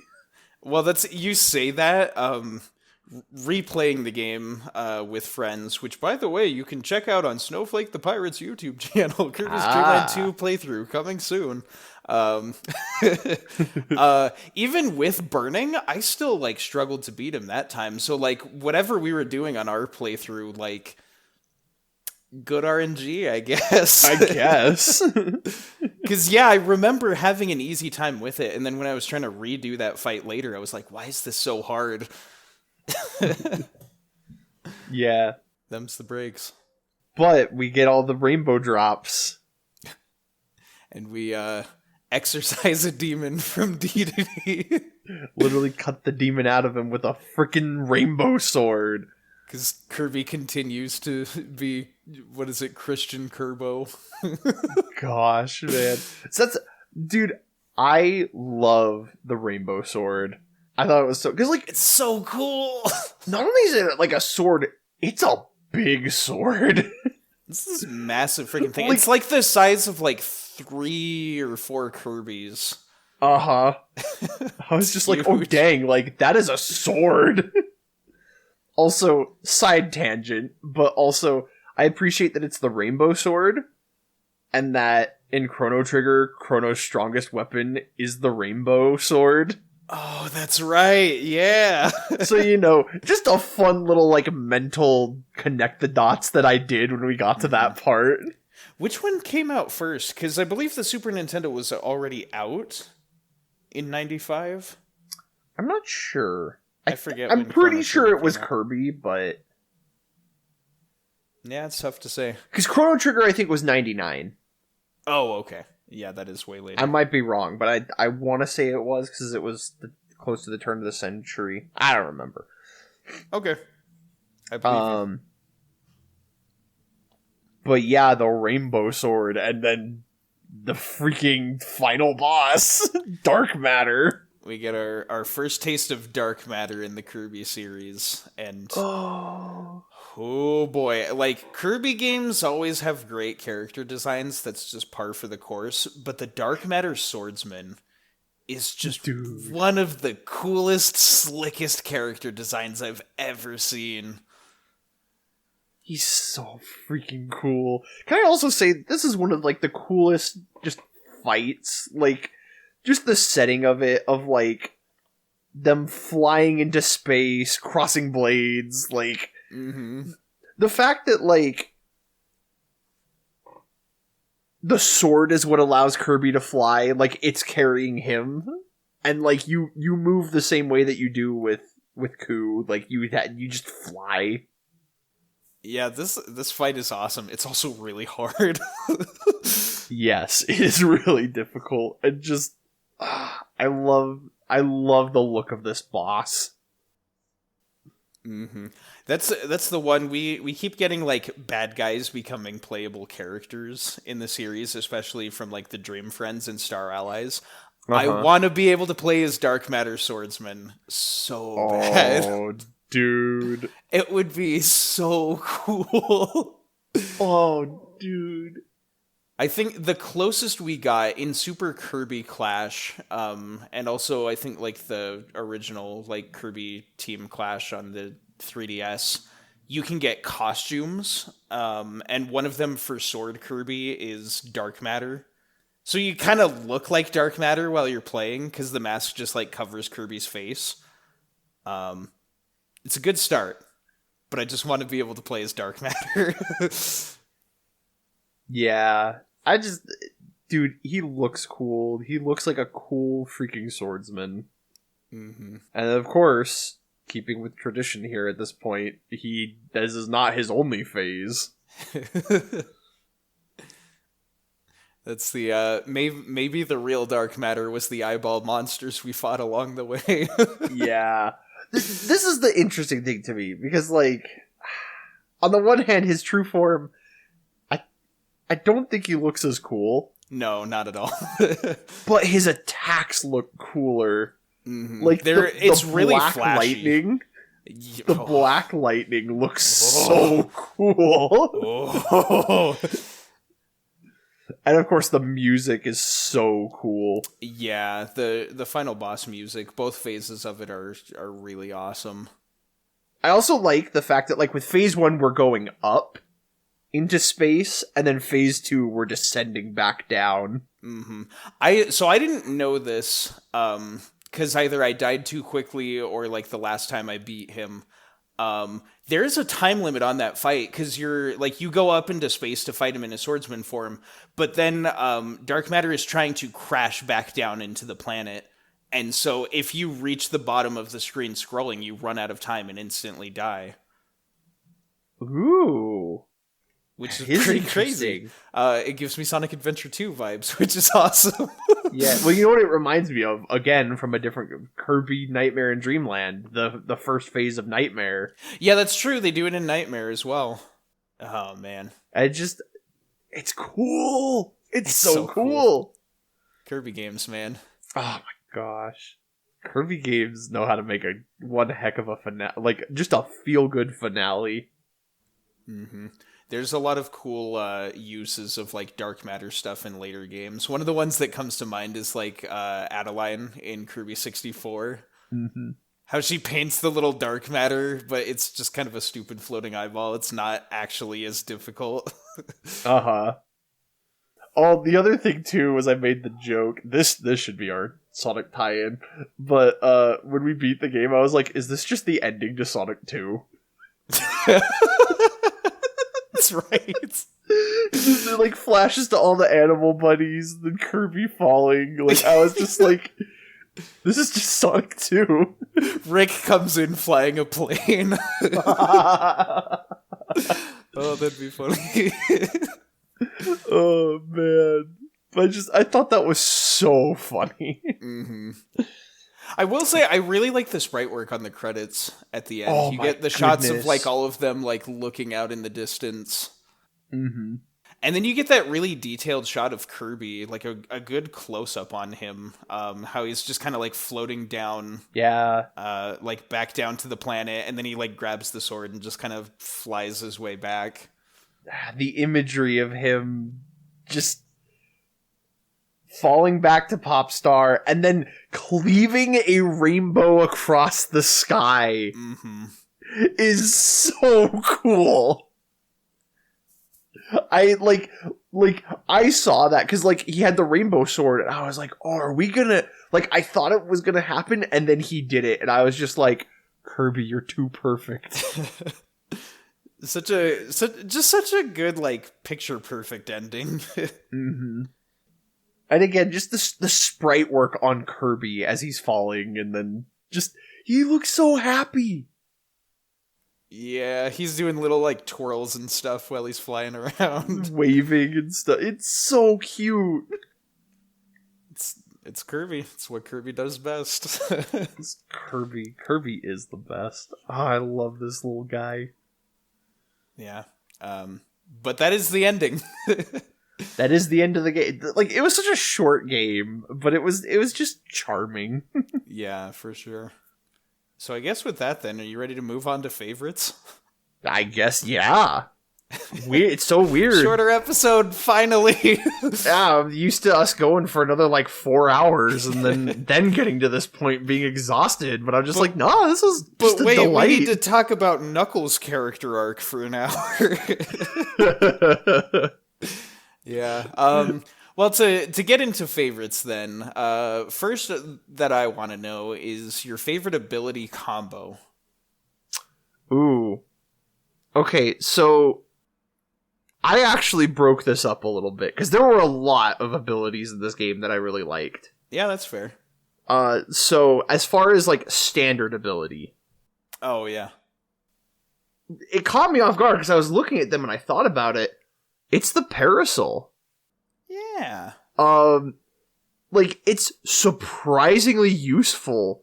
Well, you say that, replaying the game with friends, which, by the way, you can check out on Snowflake the Pirate's YouTube channel, Kirby's Dream Land 2 playthrough, coming soon. Even with Burning, I still, like, struggled to beat him that time, so, like, whatever we were doing on our playthrough, like, good RNG, I guess. I guess. Because, yeah, I remember having an easy time with it, and then when I was trying to redo that fight later, I was like, why is this so hard? Yeah. Them's the breaks. But we get all the rainbow drops. And we, exorcise a demon from D to D. Literally cut the demon out of him with a freaking rainbow sword. Because Kirby continues to be, what is it, Christian Kerbo? Gosh, man. So dude, I love the rainbow sword. I thought it was because, like, it's so cool. Not only is it like a sword, it's a big sword. This is massive freaking thing. Like- It's like the size of like 3 or 4 Kirby's. Uh-huh. I was just like, oh huge. dang, like, that is a sword. Also, side tangent, but also, I appreciate that it's the rainbow sword, and that in Chrono Trigger, Chrono's strongest weapon is the rainbow sword. Oh, that's right. Yeah. So, you know, just a fun little, like, mental connect the dots that I did when we got to that part. Which one came out first? Because I believe the Super Nintendo was already out in 95. I'm not sure. I forget. I'm when pretty Chrono sure Trigger it was came out. Kirby, but... Yeah, it's tough to say. Because Chrono Trigger, I think, was 99. Oh, okay. Yeah, that is way later. I might be wrong, but I want to say it was, because it was close to the turn of the century. I don't remember. Okay. I believe you. But yeah, the rainbow sword, and then the freaking final boss, Dark Matter. We get our first taste of dark matter in the Kirby series, and Oh, oh boy, like Kirby games always have great character designs. That's just par for the course. But the dark matter swordsman is just dude. one of the coolest, slickest character designs I've ever seen. He's so freaking cool. Can I also say this is one of like the coolest just fights? Like just the setting of it, of like them flying into space, crossing blades, like the fact that like the sword is what allows Kirby to fly, like it's carrying him, and like you move the same way that you do with Ku, like you just fly. Yeah, this fight is awesome. It's also really hard. Yes, it is really difficult. And just I love the look of this boss. That's the one we keep getting, like bad guys becoming playable characters in the series, especially from like the Dream Friends and Star Allies. I want to be able to play as Dark Matter Swordsman so bad. Oh, dude. It would be so cool. Oh, dude. I think the closest we got in Super Kirby Clash, and also I think like the original like Kirby Team Clash on the 3DS, you can get costumes, and one of them for Sword Kirby is Dark Matter. So you kind of look like Dark Matter while you're playing, because the mask just like covers Kirby's face. It's a good start, but I just want to be able to play as Dark Matter. Yeah. Dude, he looks cool. He looks like a cool freaking swordsman. And of course, keeping with tradition here at this point, this is not his only phase. That's the maybe the real Dark Matter was the eyeball monsters we fought along the way. Yeah. This is the interesting thing to me, because like on the one hand, his true form, I don't think he looks as cool. No, not at all. But his attacks look cooler. Like it's really black flashy. lightning. The black lightning looks so cool. Oh. And of course the music is so cool. Yeah, the final boss music, both phases of it are really awesome. I also like the fact that like with phase 1 we're going up into space, and then phase 2 we're descending back down. I didn't know this, because either I died too quickly or like the last time I beat him. There's a time limit on that fight, because you're like you go up into space to fight him in a swordsman form, but then Dark Matter is trying to crash back down into the planet, and so if you reach the bottom of the screen scrolling, you run out of time and instantly die. Ooh. Which is pretty crazy. It gives me Sonic Adventure 2 vibes, which is awesome. Yeah, well, you know what it reminds me of? Again, from a different Kirby Nightmare in Dream Land, the first phase of Nightmare. Yeah, that's true. They do it in Nightmare as well. Oh, man. It's cool. It's so cool. Kirby games, man. Oh my gosh. Kirby games know how to make one heck of a finale, like just a feel-good finale. There's a lot of cool uses of like dark matter stuff in later games. One of the ones that comes to mind is like Adeline in Kirby 64. Mm-hmm. How she paints the little dark matter, but it's just kind of a stupid floating eyeball. It's not actually as difficult. Uh-huh. Oh, the other thing too was I made the joke. This should be our Sonic tie-in. But when we beat the game, I was like, is this just the ending to Sonic 2? That's right. It like flashes to all the animal buddies, then Kirby falling. Like I was just like, this is just Sonic 2. Rick comes in flying a plane. Oh, that'd be funny. Oh man. I thought that was so funny. Mm-hmm. I will say I really like the sprite work on the credits at the end. Oh, you my get the shots of goodness. like all of them like looking out in the distance. Mm-hmm. And then you get that really detailed shot of Kirby, like a good close-up on him, how he's just kind of like floating down, like back down to the planet, and then he like grabs the sword and just kind of flies his way back. The imagery of him just falling back to Popstar and then cleaving a rainbow across the sky is so cool. I saw that because like he had the rainbow sword and I was like, oh, are we gonna like I thought it was gonna happen and then he did it and I was just like, Kirby, you're too perfect. Such a good like picture perfect ending. Mm-hmm. And again, just the sprite work on Kirby as he's falling and then just he looks so happy. Yeah, he's doing little like twirls and stuff while he's flying around, waving and stuff. It's so cute. It's Kirby. It's what Kirby does best. It's Kirby. Kirby is the best. Oh, I love this little guy. Yeah. But that is the ending. That is the end of the game. Like it was such a short game, but it was just charming. Yeah, for sure. So I guess with that then, are you ready to move on to favorites? I guess, yeah. Weird. It's so weird. Shorter episode, finally. Yeah, I'm used to us going for another like 4 hours and then getting to this point being exhausted. But I'm just like, no, this is just a delight. We need to talk about Knuckles' character arc for an hour. Yeah. Well, to get into favorites then, first that I want to know is your favorite ability combo. Ooh. Okay, so I actually broke this up a little bit because there were a lot of abilities in this game that I really liked. Yeah, that's fair. So as far as like standard ability. Oh, yeah. It caught me off guard because I was looking at them and I thought about it. It's the parasol. Yeah. Like, it's surprisingly useful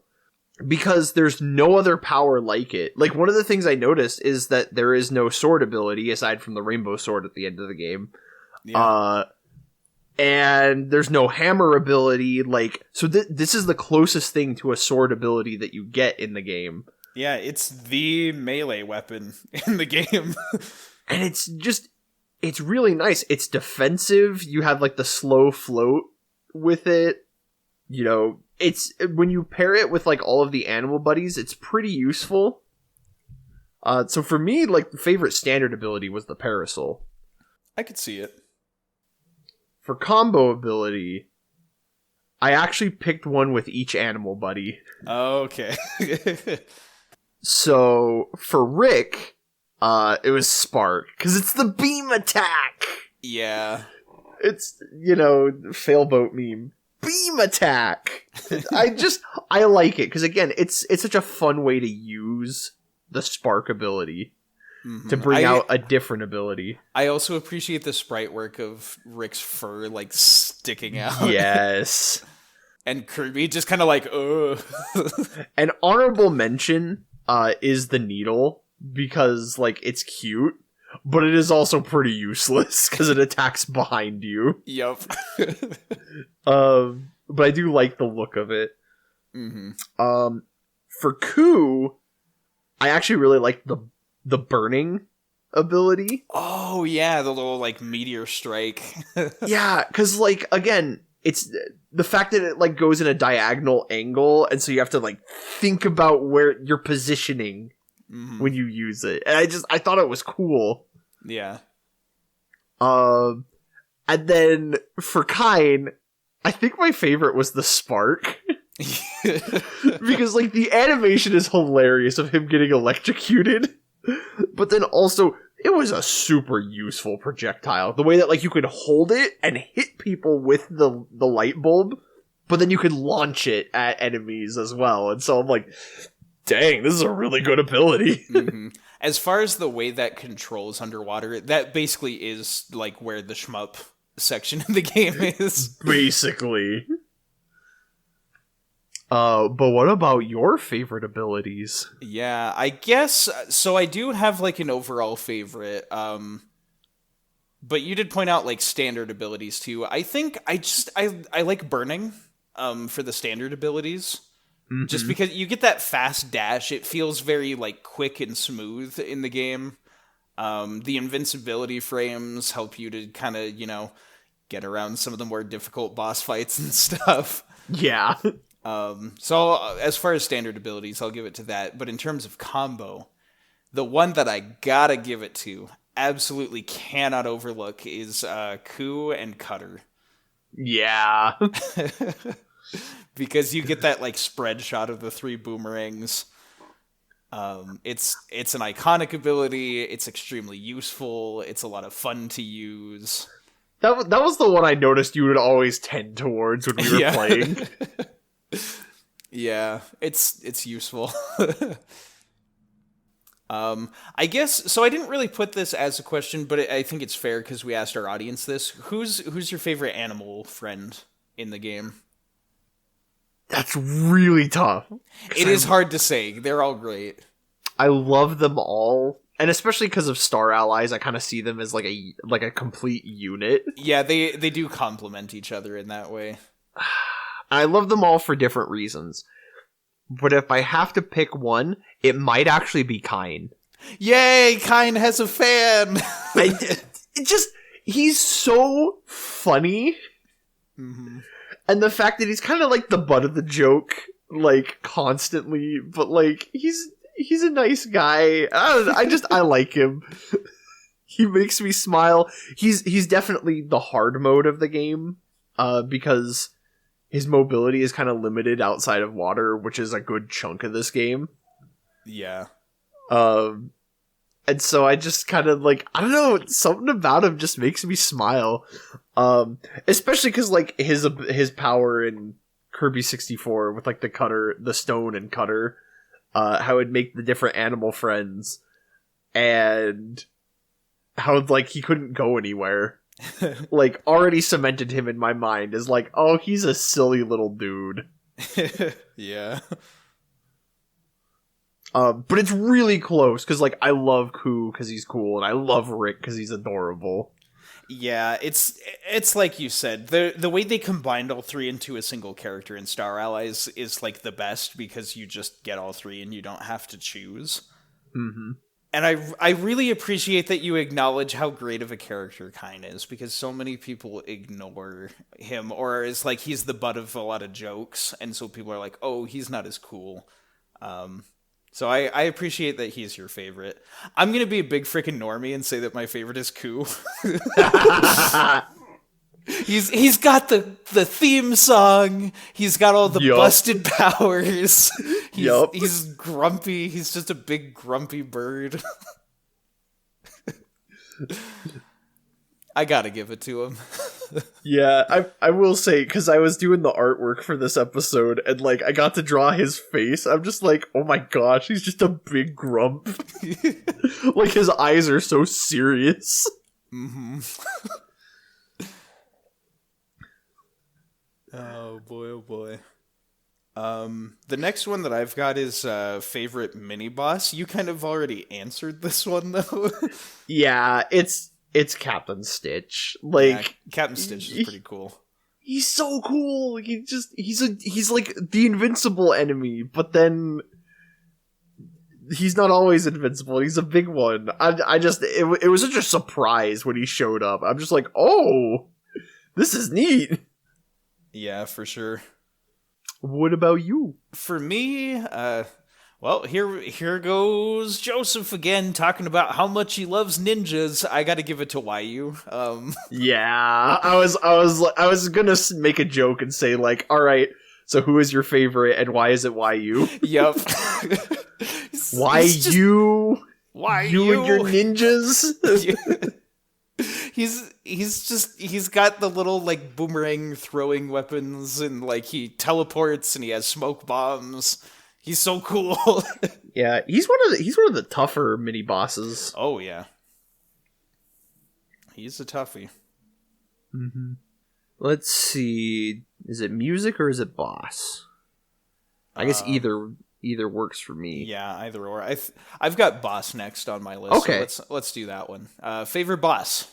because there's no other power like it. Like, one of the things I noticed is that there is no sword ability aside from the rainbow sword at the end of the game. Yeah. And there's no hammer ability. Like, so this is the closest thing to a sword ability that you get in the game. Yeah, it's the melee weapon in the game. And it's really nice. It's defensive. You have like the slow float with it. You know, it's when you pair it with like all of the animal buddies, it's pretty useful. So for me, like the favorite standard ability was the parasol. I could see it. For combo ability, I actually picked one with each animal buddy. Okay. So for Rick, it was Spark, because it's the beam attack! Yeah. It's, failboat meme. Beam attack! I like it, because again, it's such a fun way to use the Spark ability. Mm-hmm. To bring out a different ability. I also appreciate the sprite work of Rick's fur, like, sticking out. Yes. And Kirby just kind of like, ugh. An honorable mention is the needle, because, like, it's cute, but it is also pretty useless, because it attacks behind you. Yup. But I do like the look of it. Mm-hmm. For Ku, I actually really like the burning ability. Oh yeah, the little like meteor strike. Yeah, because like again, it's the fact that it like goes in a diagonal angle, and so you have to like think about where you're positioning when you use it. And I thought it was cool. Yeah. And then for Kine, I think my favorite was the spark. Because like the animation is hilarious of him getting electrocuted, but then also it was a super useful projectile. The way that like you could hold it and hit people with the light bulb, but then you could launch it at enemies as well. And so I'm like, dang, this is a really good ability. As far as the way that controls underwater, that basically is like where the shmup section of the game is. Basically. But what about your favorite abilities? Yeah, I guess so. I do have like an overall favorite. But you did point out like standard abilities too. I think I like burning for the standard abilities. Just because you get that fast dash, it feels very like quick and smooth in the game. The invincibility frames help you to kind of, get around some of the more difficult boss fights and stuff. Yeah. So as far as standard abilities, I'll give it to that. But in terms of combo, the one that I gotta give it to, absolutely cannot overlook, is Coup and Cutter. Yeah. Because you get that like spread shot of the 3 boomerangs. It's an iconic ability. It's extremely useful. It's a lot of fun to use. That was the one I noticed you would always tend towards when we were playing. Yeah, it's useful. I guess so. I didn't really put this as a question, but I think it's fair because we asked our audience this. Who's your favorite animal friend in the game? That's really tough. It is hard to say. They're all great. I love them all, and especially because of Star Allies, I kind of see them as like a complete unit. Yeah, they do complement each other in that way. I love them all for different reasons. But if I have to pick one, it might actually be Kine. Yay, Kine has a fan! He's so funny. And the fact that he's kind of like the butt of the joke, like, constantly, but like, he's a nice guy. I like him. He makes me smile. He's definitely the hard mode of the game, because his mobility is kind of limited outside of water, which is a good chunk of this game. Yeah. And so I just kind of like, I don't know, something about him just makes me smile. Especially because like his power in Kirby 64 with like the stone and cutter, how it'd make the different animal friends, and how like he couldn't go anywhere. Like already cemented him in my mind as like, oh, he's a silly little dude. Yeah. But it's really close because like I love Coup because he's cool, and I love Rick because he's adorable. Yeah, it's like you said, the way they combined all 3 into a single character in Star Allies is like the best, because you just get all 3 and you don't have to choose. And I really appreciate that you acknowledge how great of a character Kine is, because so many people ignore him, or is like he's the butt of a lot of jokes, and so people are like, oh, he's not as cool. So I appreciate that he's your favorite. I'm gonna be a big freaking normie and say that my favorite is Coup. He's got the theme song. He's got all the busted powers. He's grumpy. He's just a big grumpy bird. I gotta give it to him. Yeah, I will say, because I was doing the artwork for this episode, and like I got to draw his face. I'm just like, oh my gosh, he's just a big grump. Like his eyes are so serious. Oh boy. The next one that I've got is favorite mini boss. You kind of already answered this one though. Yeah, it's Captain Stitch. Like, yeah, Captain Stitch is pretty cool. He's so cool. He's like the invincible enemy, but then he's not always invincible. He's a big one. It was such a surprise when he showed up. I'm just like, oh, this is neat. Yeah, for sure. What about you? For me, well, here goes Joseph again talking about how much he loves ninjas. I got to give it to YU. Yeah, I was gonna make a joke and say like, all right, so who is your favorite and why is it YU? Yep. Why you? Why you and your ninjas? He's got the little like boomerang throwing weapons, and like he teleports and he has smoke bombs. He's so cool. Yeah, he's one of the tougher mini bosses. Oh yeah, he's a toughie. Mm-hmm. Let's see, is it music or is it boss? I guess either works for me. Yeah, either or. I've got boss next on my list. Okay, so let's do that one. Favorite boss.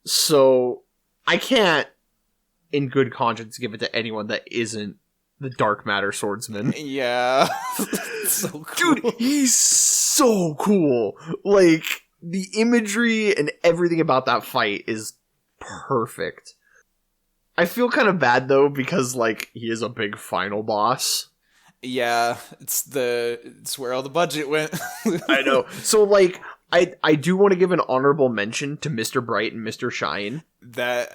So I can't, in good conscience, give it to anyone that isn't the Dark Matter Swordsman. Yeah, so cool. Dude, he's so cool. Like the imagery and everything about that fight is perfect. I feel kind of bad though because like he is a big final boss. Yeah, it's where all the budget went. I know. So like I do want to give an honorable mention to Mr. Bright and Mr. Shine. That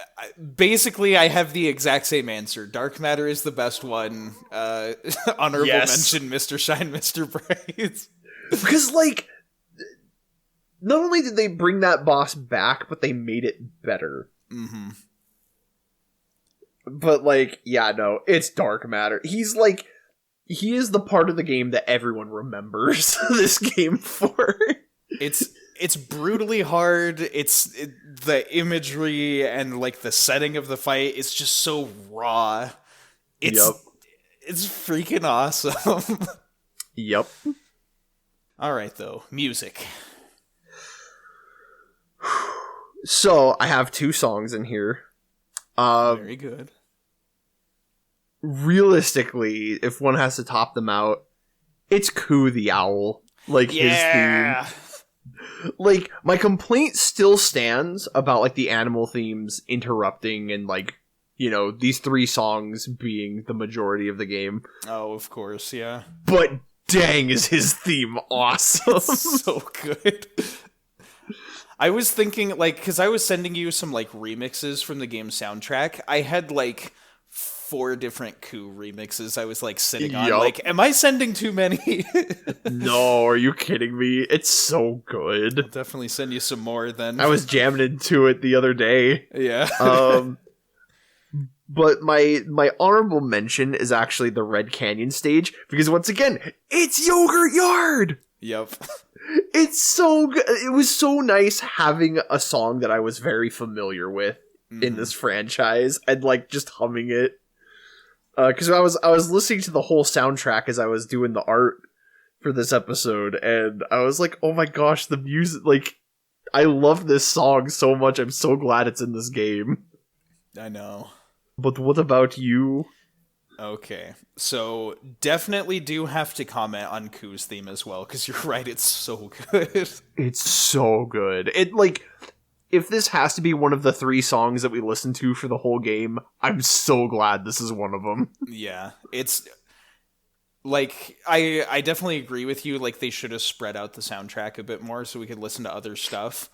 basically I have the exact same answer. Dark Matter is the best one. Honorable mention Mr. Shine, Mr. Bright. Because like not only did they bring that boss back, but they made it better. Mm-hmm. But like, yeah, no, it's Dark Matter. He is the part of the game that everyone remembers this game for. It's brutally hard. The imagery and like the setting of the fight is just so raw. It's freaking awesome. Yep. All right, though, music. So I have 2 songs in here. Very good. Realistically, if one has to top them out, it's Coo the Owl. Like his theme. Like, my complaint still stands about like the animal themes interrupting and like, you know, these 3 songs being the majority of the game. Oh, of course, yeah. But dang, is his theme awesome. It's so good. I was thinking, like, because I was sending you some, like, remixes from the game soundtrack. I had, like, 4 different Coo remixes I was, like, sitting on. Like, am I sending too many? No, are you kidding me? It's so good. I'll definitely send you some more then. I was jamming into it the other day. Yeah. But my honorable mention is actually the Red Canyon stage, because once again, it's Yogurt Yard! Yep. It's so good. It was so nice having a song that I was very familiar with in this franchise and like just humming it. Because I was listening to the whole soundtrack as I was doing the art for this episode, and I was like, oh my gosh, the music, like, I love this song so much. I'm so glad it's in this game. I know. But what about you? Okay, so definitely do have to comment on Coo's theme as well, because you're right, it's so good. It's so good. It, like, if this has to be one of the 3 songs that we listen to for the whole game, I'm so glad this is one of them. Yeah, it's, like, I definitely agree with you, like, they should have spread out the soundtrack a bit more so we could listen to other stuff.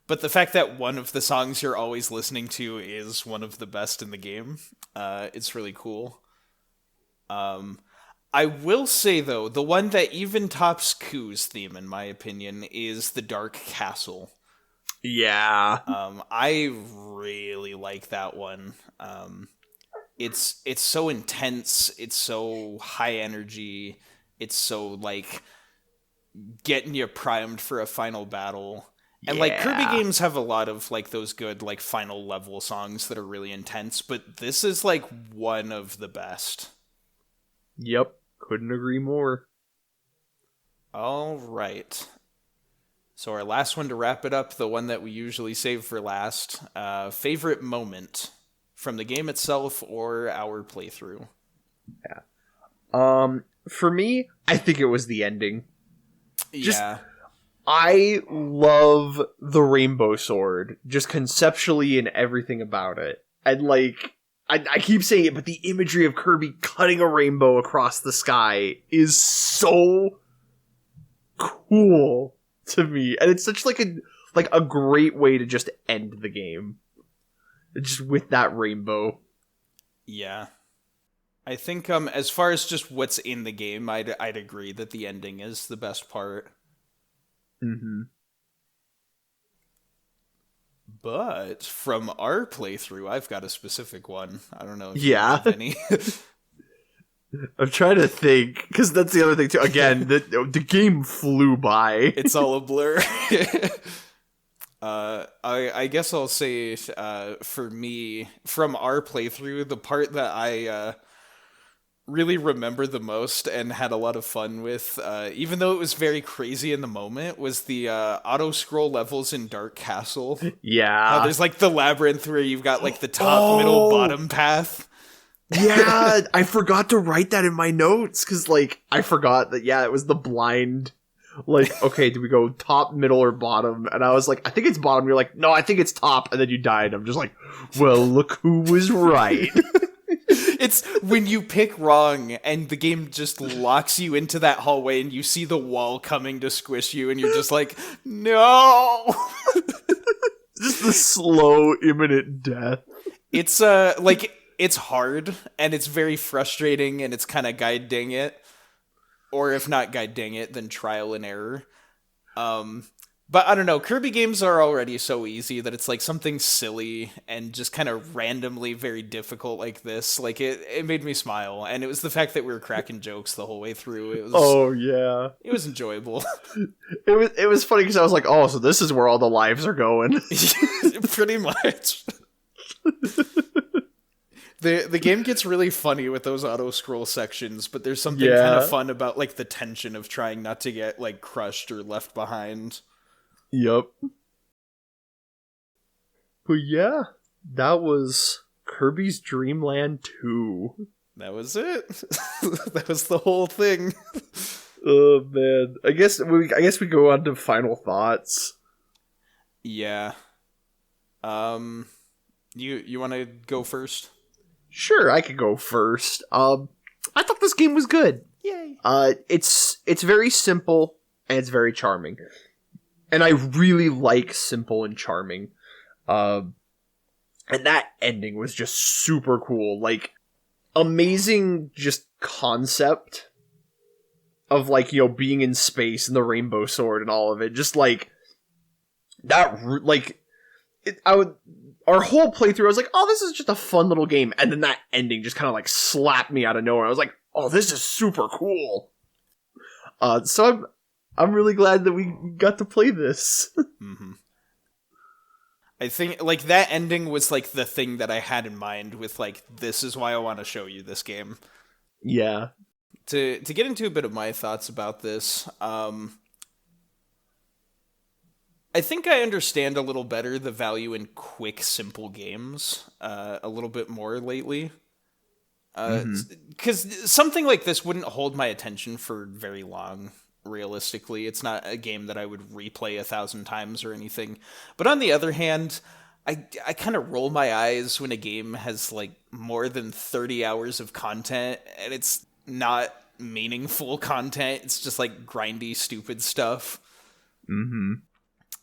But the fact that one of the songs you're always listening to is one of the best in the game, it's really cool. I will say, though, the one that even tops Coo's theme, in my opinion, is the Dark Castle. Yeah. I really like that one. It's so intense, it's so high energy, it's so, like, getting you primed for a final battle. And, like, Kirby games have a lot of, like, those good, like, final level songs that are really intense, but this is, like, one of the best. Yep. Couldn't agree more. All right. So our last one to wrap it up, the one that we usually save for last. Favorite moment from the game itself or our playthrough? Yeah. For me, I think it was the ending. Yeah. I love the Rainbow Sword, just conceptually and everything about it. And, like, I keep saying it, but the imagery of Kirby cutting a rainbow across the sky is so cool to me. And it's such, like, a great way to just end the game. Just with that rainbow. Yeah. I think, as far as just what's in the game, I'd agree that the ending is the best part. Mm-hmm. But from our playthrough, I've got a specific one. I don't know if Yeah. you have any. I'm trying to think, because that's the other thing too. Again, the game flew by. It's all a blur. I guess I'll say, for me, from our playthrough, the part that I really remember the most and had a lot of fun with, even though it was very crazy in the moment, was the auto-scroll levels in Dark Castle. Yeah. There's like the labyrinth where you've got like the top, middle, bottom path. Yeah, I forgot to write that in my notes, because, like, I forgot that, yeah, it was the blind, like, okay, do we go top, middle, or bottom? And I was like, I think it's bottom. You're like, no, I think it's top, and then you died. I'm just like, well, look who was right. It's when you pick wrong and the game just locks you into that hallway and you see the wall coming to squish you and you're just like, no! Just the slow, imminent death. It's, like, it's hard and it's very frustrating and it's kind of guide dang it. Or if not guide dang it, then trial and error. But I don't know, Kirby games are already so easy that it's like something silly and just kind of randomly very difficult like this. Like, it made me smile, and it was the fact that we were cracking jokes the whole way through. It was, oh yeah, it was enjoyable. It was funny because I was like, oh, so this is where all the lives are going. Pretty much. The game gets really funny with those auto scroll sections, but there's something kind of fun about like the tension of trying not to get like crushed or left behind. Yep. But yeah, that was Kirby's Dream Land 2. That was it. That was the whole thing. Oh man, I guess we go on to final thoughts. Yeah. You want to go first? Sure, I could go first. I thought this game was good. Yay. It's very simple and it's very charming. And I really like simple and charming. And that ending was just super cool. Like, amazing just concept of, like, you know, being in space and the rainbow sword and all of it. Just, like, that, like, our whole playthrough, I was like, oh, this is just a fun little game. And then that ending just kind of, like, slapped me out of nowhere. I was like, oh, this is super cool. So I'm really glad that we got to play this. Mm-hmm. I think, like, that ending was, like, the thing that I had in mind with, like, this is why I want to show you this game. Yeah. To get into a bit of my thoughts about this, I think I understand a little better the value in quick, simple games a little bit more lately. Because something like this wouldn't hold my attention for very long. Realistically, it's not a game that I would replay 1,000 times or anything. But on the other hand, I kind of roll my eyes when a game has like more than 30 hours of content and it's not meaningful content. It's just like grindy, stupid stuff. Mm-hmm.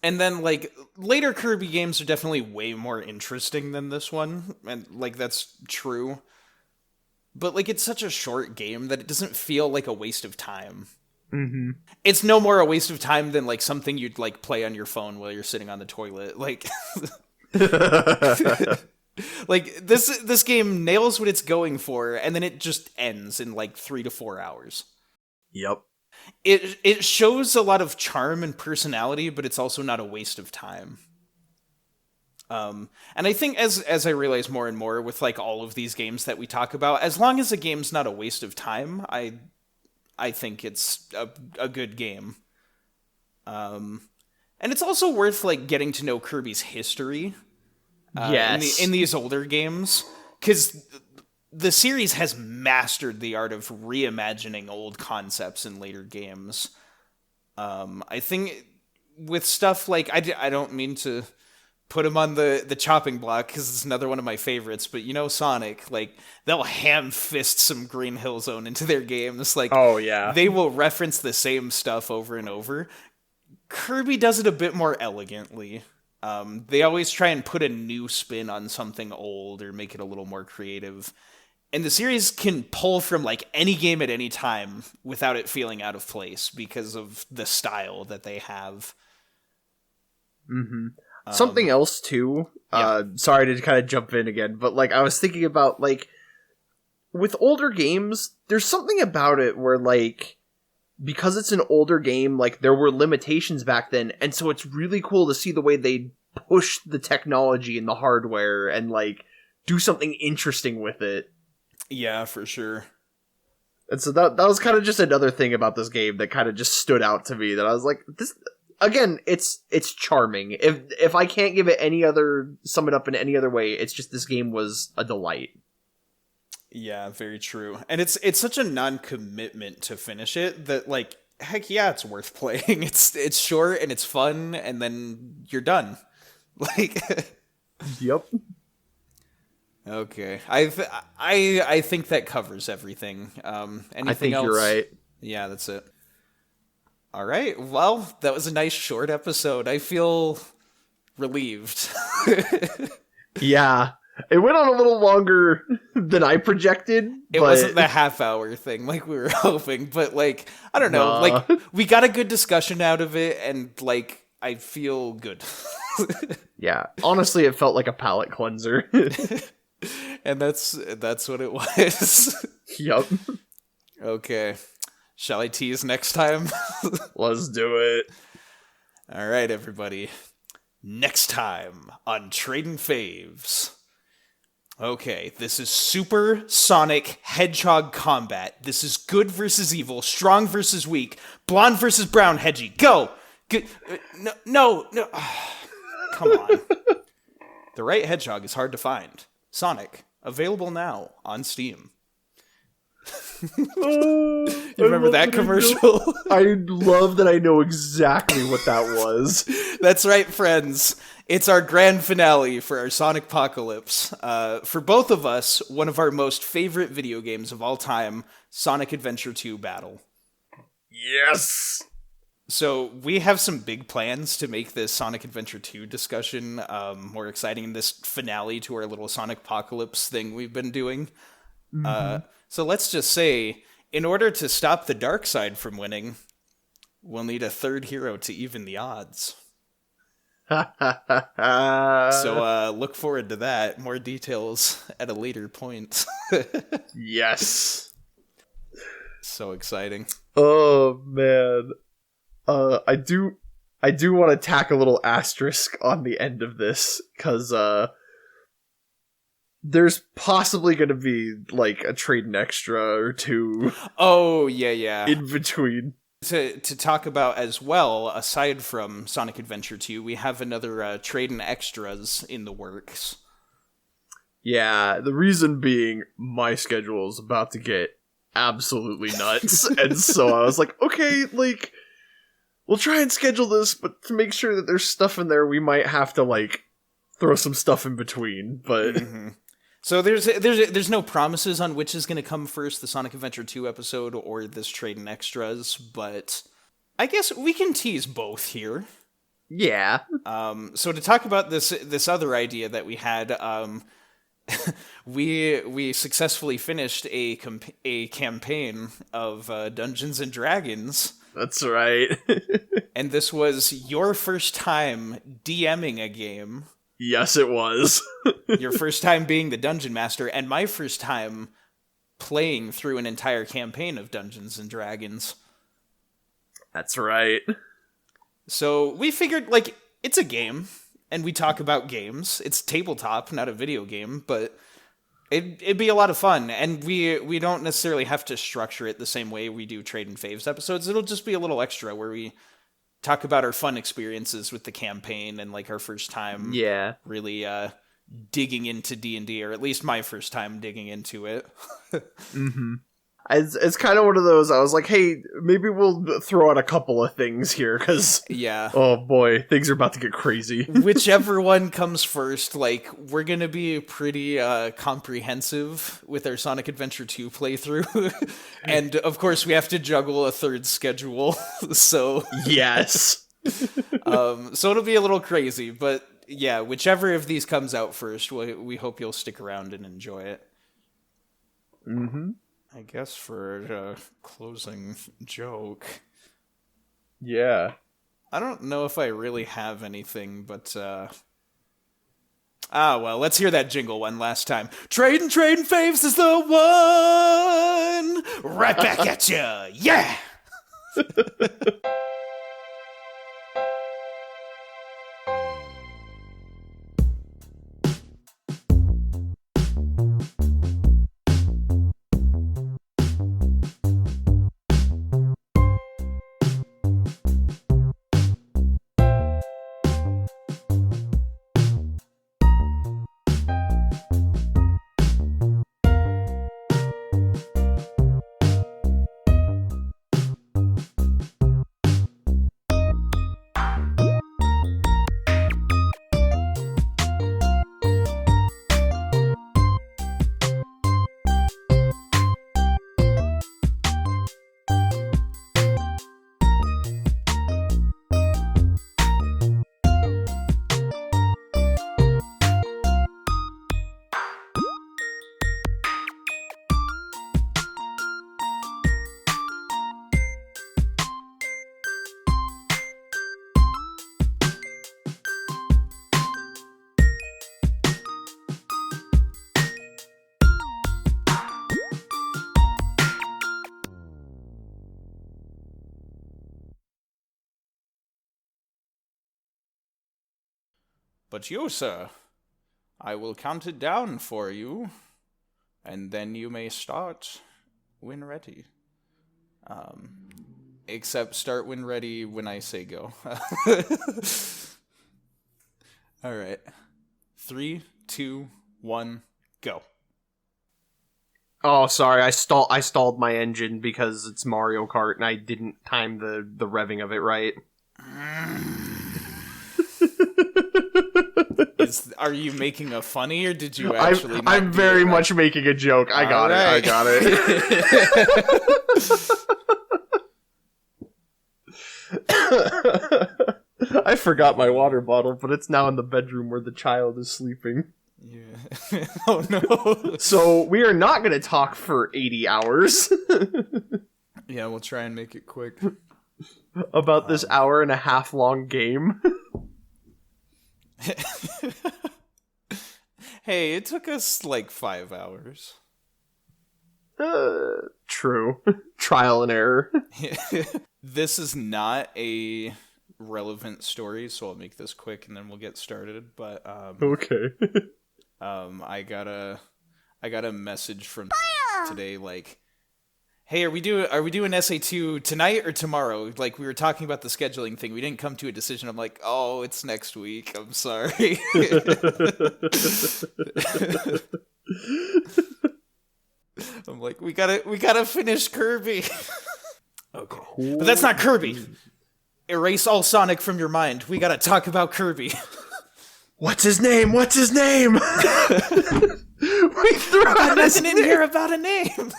And then like later Kirby games are definitely way more interesting than this one, and like that's true. But like it's such a short game that it doesn't feel like a waste of time. Mm-hmm. It's no more a waste of time than like something you'd like play on your phone while you're sitting on the toilet. Like, like this game nails what it's going for, and then it just ends in like 3 to 4 hours. Yep. It shows a lot of charm and personality, but it's also not a waste of time. And I think as I realize more and more with like all of these games that we talk about, as long as a game's not a waste of time, I think it's a good game. And it's also worth like getting to know Kirby's history. Yes. In these older games, because the series has mastered the art of reimagining old concepts in later games. I think with stuff like, I don't mean to put him on the chopping block because it's another one of my favorites, but Sonic, like, they'll ham fist some Green Hill Zone into their games. Like, Oh, yeah. they will reference the same stuff over and over. Kirby does it a bit more elegantly. They always try and put a new spin on something old or make it a little more creative. And the series can pull from like any game at any time without it feeling out of place because of the style that they have. Mm-hmm. Something else too. Yeah. Sorry to kind of jump in again, but like I was thinking about like with older games, there's something about it where like because it's an older game, like there were limitations back then, and so it's really cool to see the way they push the technology and the hardware and like do something interesting with it. Yeah, for sure. And so that was kind of just another thing about this game that kind of just stood out to me that I was like, this again, it's charming. If I can't give it sum it up in any other way, it's just this game was a delight. Yeah, very true. And it's such a non-commitment to finish it that like, heck yeah, it's worth playing. It's short and it's fun, and then you're done. Like, Yep. Okay, I think that covers everything. Anything I think else? you're right. Yeah, that's it. All right. Well, that was a nice short episode. I feel relieved. Yeah. It went on a little longer than I projected. It wasn't the half-hour thing like we were hoping, but like, I don't know, like we got a good discussion out of it, and like I feel good. Yeah. Honestly, it felt like a palate cleanser. And that's what it was. Yup. Okay. Shall I tease next time? Let's do it. All right, everybody. Next time on Tradin Faves. Okay, this is Super Sonic Hedgehog Combat. This is good versus evil, strong versus weak, blonde versus brown, Hedgie. Go! No. Come on. The right hedgehog is hard to find. Sonic, available now on Steam. You remember that commercial? I love that I know exactly what that was. That's right, friends. It's our grand finale for our Sonic Apocalypse. For both of us, one of our most favorite video games of all time, Sonic Adventure 2 Battle. Yes! So we have some big plans to make this Sonic Adventure 2 discussion more exciting in this finale to our little Sonic Apocalypse thing we've been doing. Mm-hmm. So let's just say, in order to stop the dark side from winning, we'll need a third hero to even the odds. So look forward to that. More details at a later point. Yes. So exciting. Oh, man. I do want to tack a little asterisk on the end of this, because there's possibly going to be like a Tradin Extra or two. Oh, yeah. In between. To talk about as well, aside from Sonic Adventure 2, we have another Tradin Extras in the works. Yeah, the reason being my schedule is about to get absolutely nuts. And so I was like, okay, like, we'll try and schedule this, but to make sure that there's stuff in there, we might have to like throw some stuff in between. But so there's no promises on which is going to come first, the Sonic Adventure 2 episode or this Tradin Extras, but I guess we can tease both here. Yeah. So to talk about this other idea that we had, we successfully finished a campaign of Dungeons and Dragons. That's right. And this was your first time DMing a game. Yes, it was. Your first time being the Dungeon Master, and my first time playing through an entire campaign of Dungeons and Dragons. That's right. So we figured, like, it's a game, and we talk about games. It's tabletop, not a video game, but it'd be a lot of fun. And we don't necessarily have to structure it the same way we do Tradin Faves episodes. It'll just be a little extra where we talk about our fun experiences with the campaign and like our first time really digging into D&D, or at least my first time digging into it. Mm-hmm. It's kind of one of those, I was like, hey, maybe we'll throw out a couple of things here, because, yeah. oh boy, things are about to get crazy. Whichever one comes first, like, we're gonna be pretty comprehensive with our Sonic Adventure 2 playthrough. And, of course, we have to juggle a third schedule, so... Yes! So it'll be a little crazy, but yeah, whichever of these comes out first, we hope you'll stick around and enjoy it. Mm-hmm. I guess for a closing joke. Yeah. I don't know if I really have anything, but well, let's hear that jingle one last time. Tradin Faves is the one! Right back at ya! Yeah! But you, sir, I will count it down for you, and then you may start when ready. Except start when ready when I say go. All right. 3, 2, 1, go. Oh, sorry, I stalled my engine because it's Mario Kart and I didn't time the revving of it right. Are you making a funny, or did you actually? I'm very much making a joke. I got it. I forgot my water bottle, but it's now in the bedroom where the child is sleeping. Yeah. Oh no. So we are not going to talk for 80 hours. Yeah, we'll try and make it quick. About this hour and a half long game. Hey, it took us like 5 hours. True. Trial and error. This is not a relevant story, so I'll make this quick and then we'll get started. But okay. I got a message from today like, hey, are we doing SA2 tonight or tomorrow? Like, we were talking about the scheduling thing. We didn't come to a decision. I'm like, oh, it's next week. I'm sorry. I'm like, we gotta finish Kirby. Okay. Cool. But that's not Kirby. Erase all Sonic from your mind. We gotta talk about Kirby. What's his name? We threw out nothing in here about a name.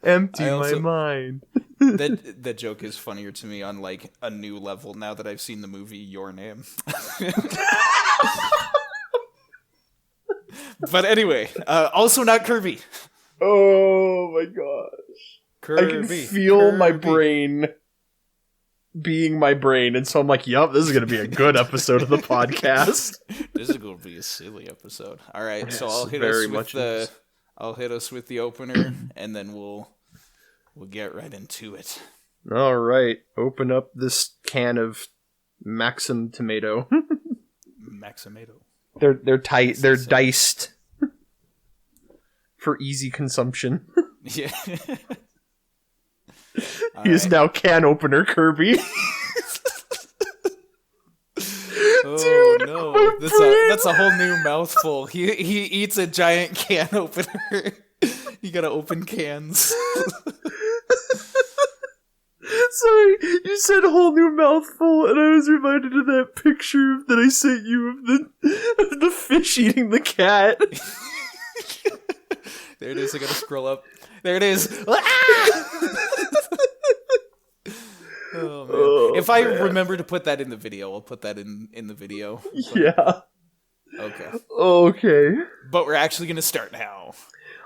Empty my mind. That joke is funnier to me on like a new level now that I've seen the movie Your Name. But anyway, also not Kirby. Oh my gosh. Kirby. I can feel my brain being my brain, and so I'm like, yup, this is going to be a good episode of the podcast. This is going to be a silly episode. All right, so I'll hit us with the opener, and then we'll get right into it. All right, open up this can of Maxim tomato. Maximato. They're tight. They're diced for easy consumption. Yeah. He is now can opener Kirby. Oh, Dude, no. my That's a whole new mouthful. He eats a giant can opener. You gotta open cans. Sorry, you said a whole new mouthful, and I was reminded of that picture that I sent you of the fish eating the cat. There it is. I gotta scroll up. There it is. Oh, man. If I remember to put that in the video, I'll put that in the video. Yeah. Okay. Okay. But we're actually gonna start now.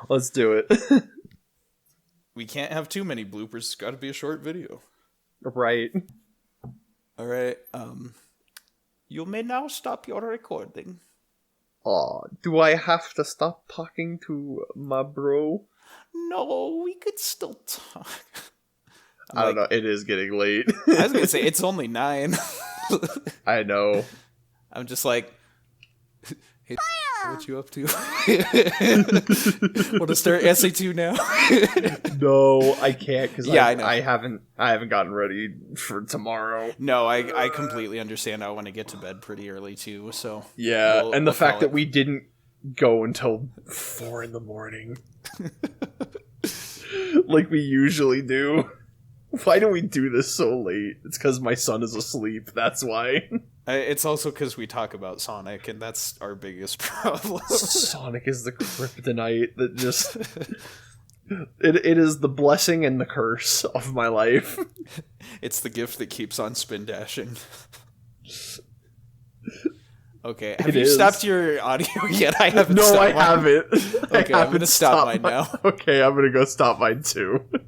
Let's do it. We can't have too many bloopers. It's gotta be a short video. Right. Alright, you may now stop your recording. Aw, do I have to stop talking to my bro? No, we could still talk. I don't know, it is getting late. I was gonna say, it's only 9. I know. I'm just like, hey, what you up to? Want to start SA2 now? No, I can't, because I know. I haven't gotten ready for tomorrow. No, I completely understand. I want to get to bed pretty early too, so... Yeah, and the fact that we didn't go until 4 in the morning. Like we usually do. Why do we do this so late? It's because my son is asleep, that's why. It's also because we talk about Sonic, and that's our biggest problem. Sonic is the kryptonite that just... It is the blessing and the curse of my life. It's the gift that keeps on spin dashing. Okay, have you stopped your audio yet? I haven't. No, stopped I haven't. Okay, I'm gonna stop mine now. Okay, I'm gonna go stop mine too.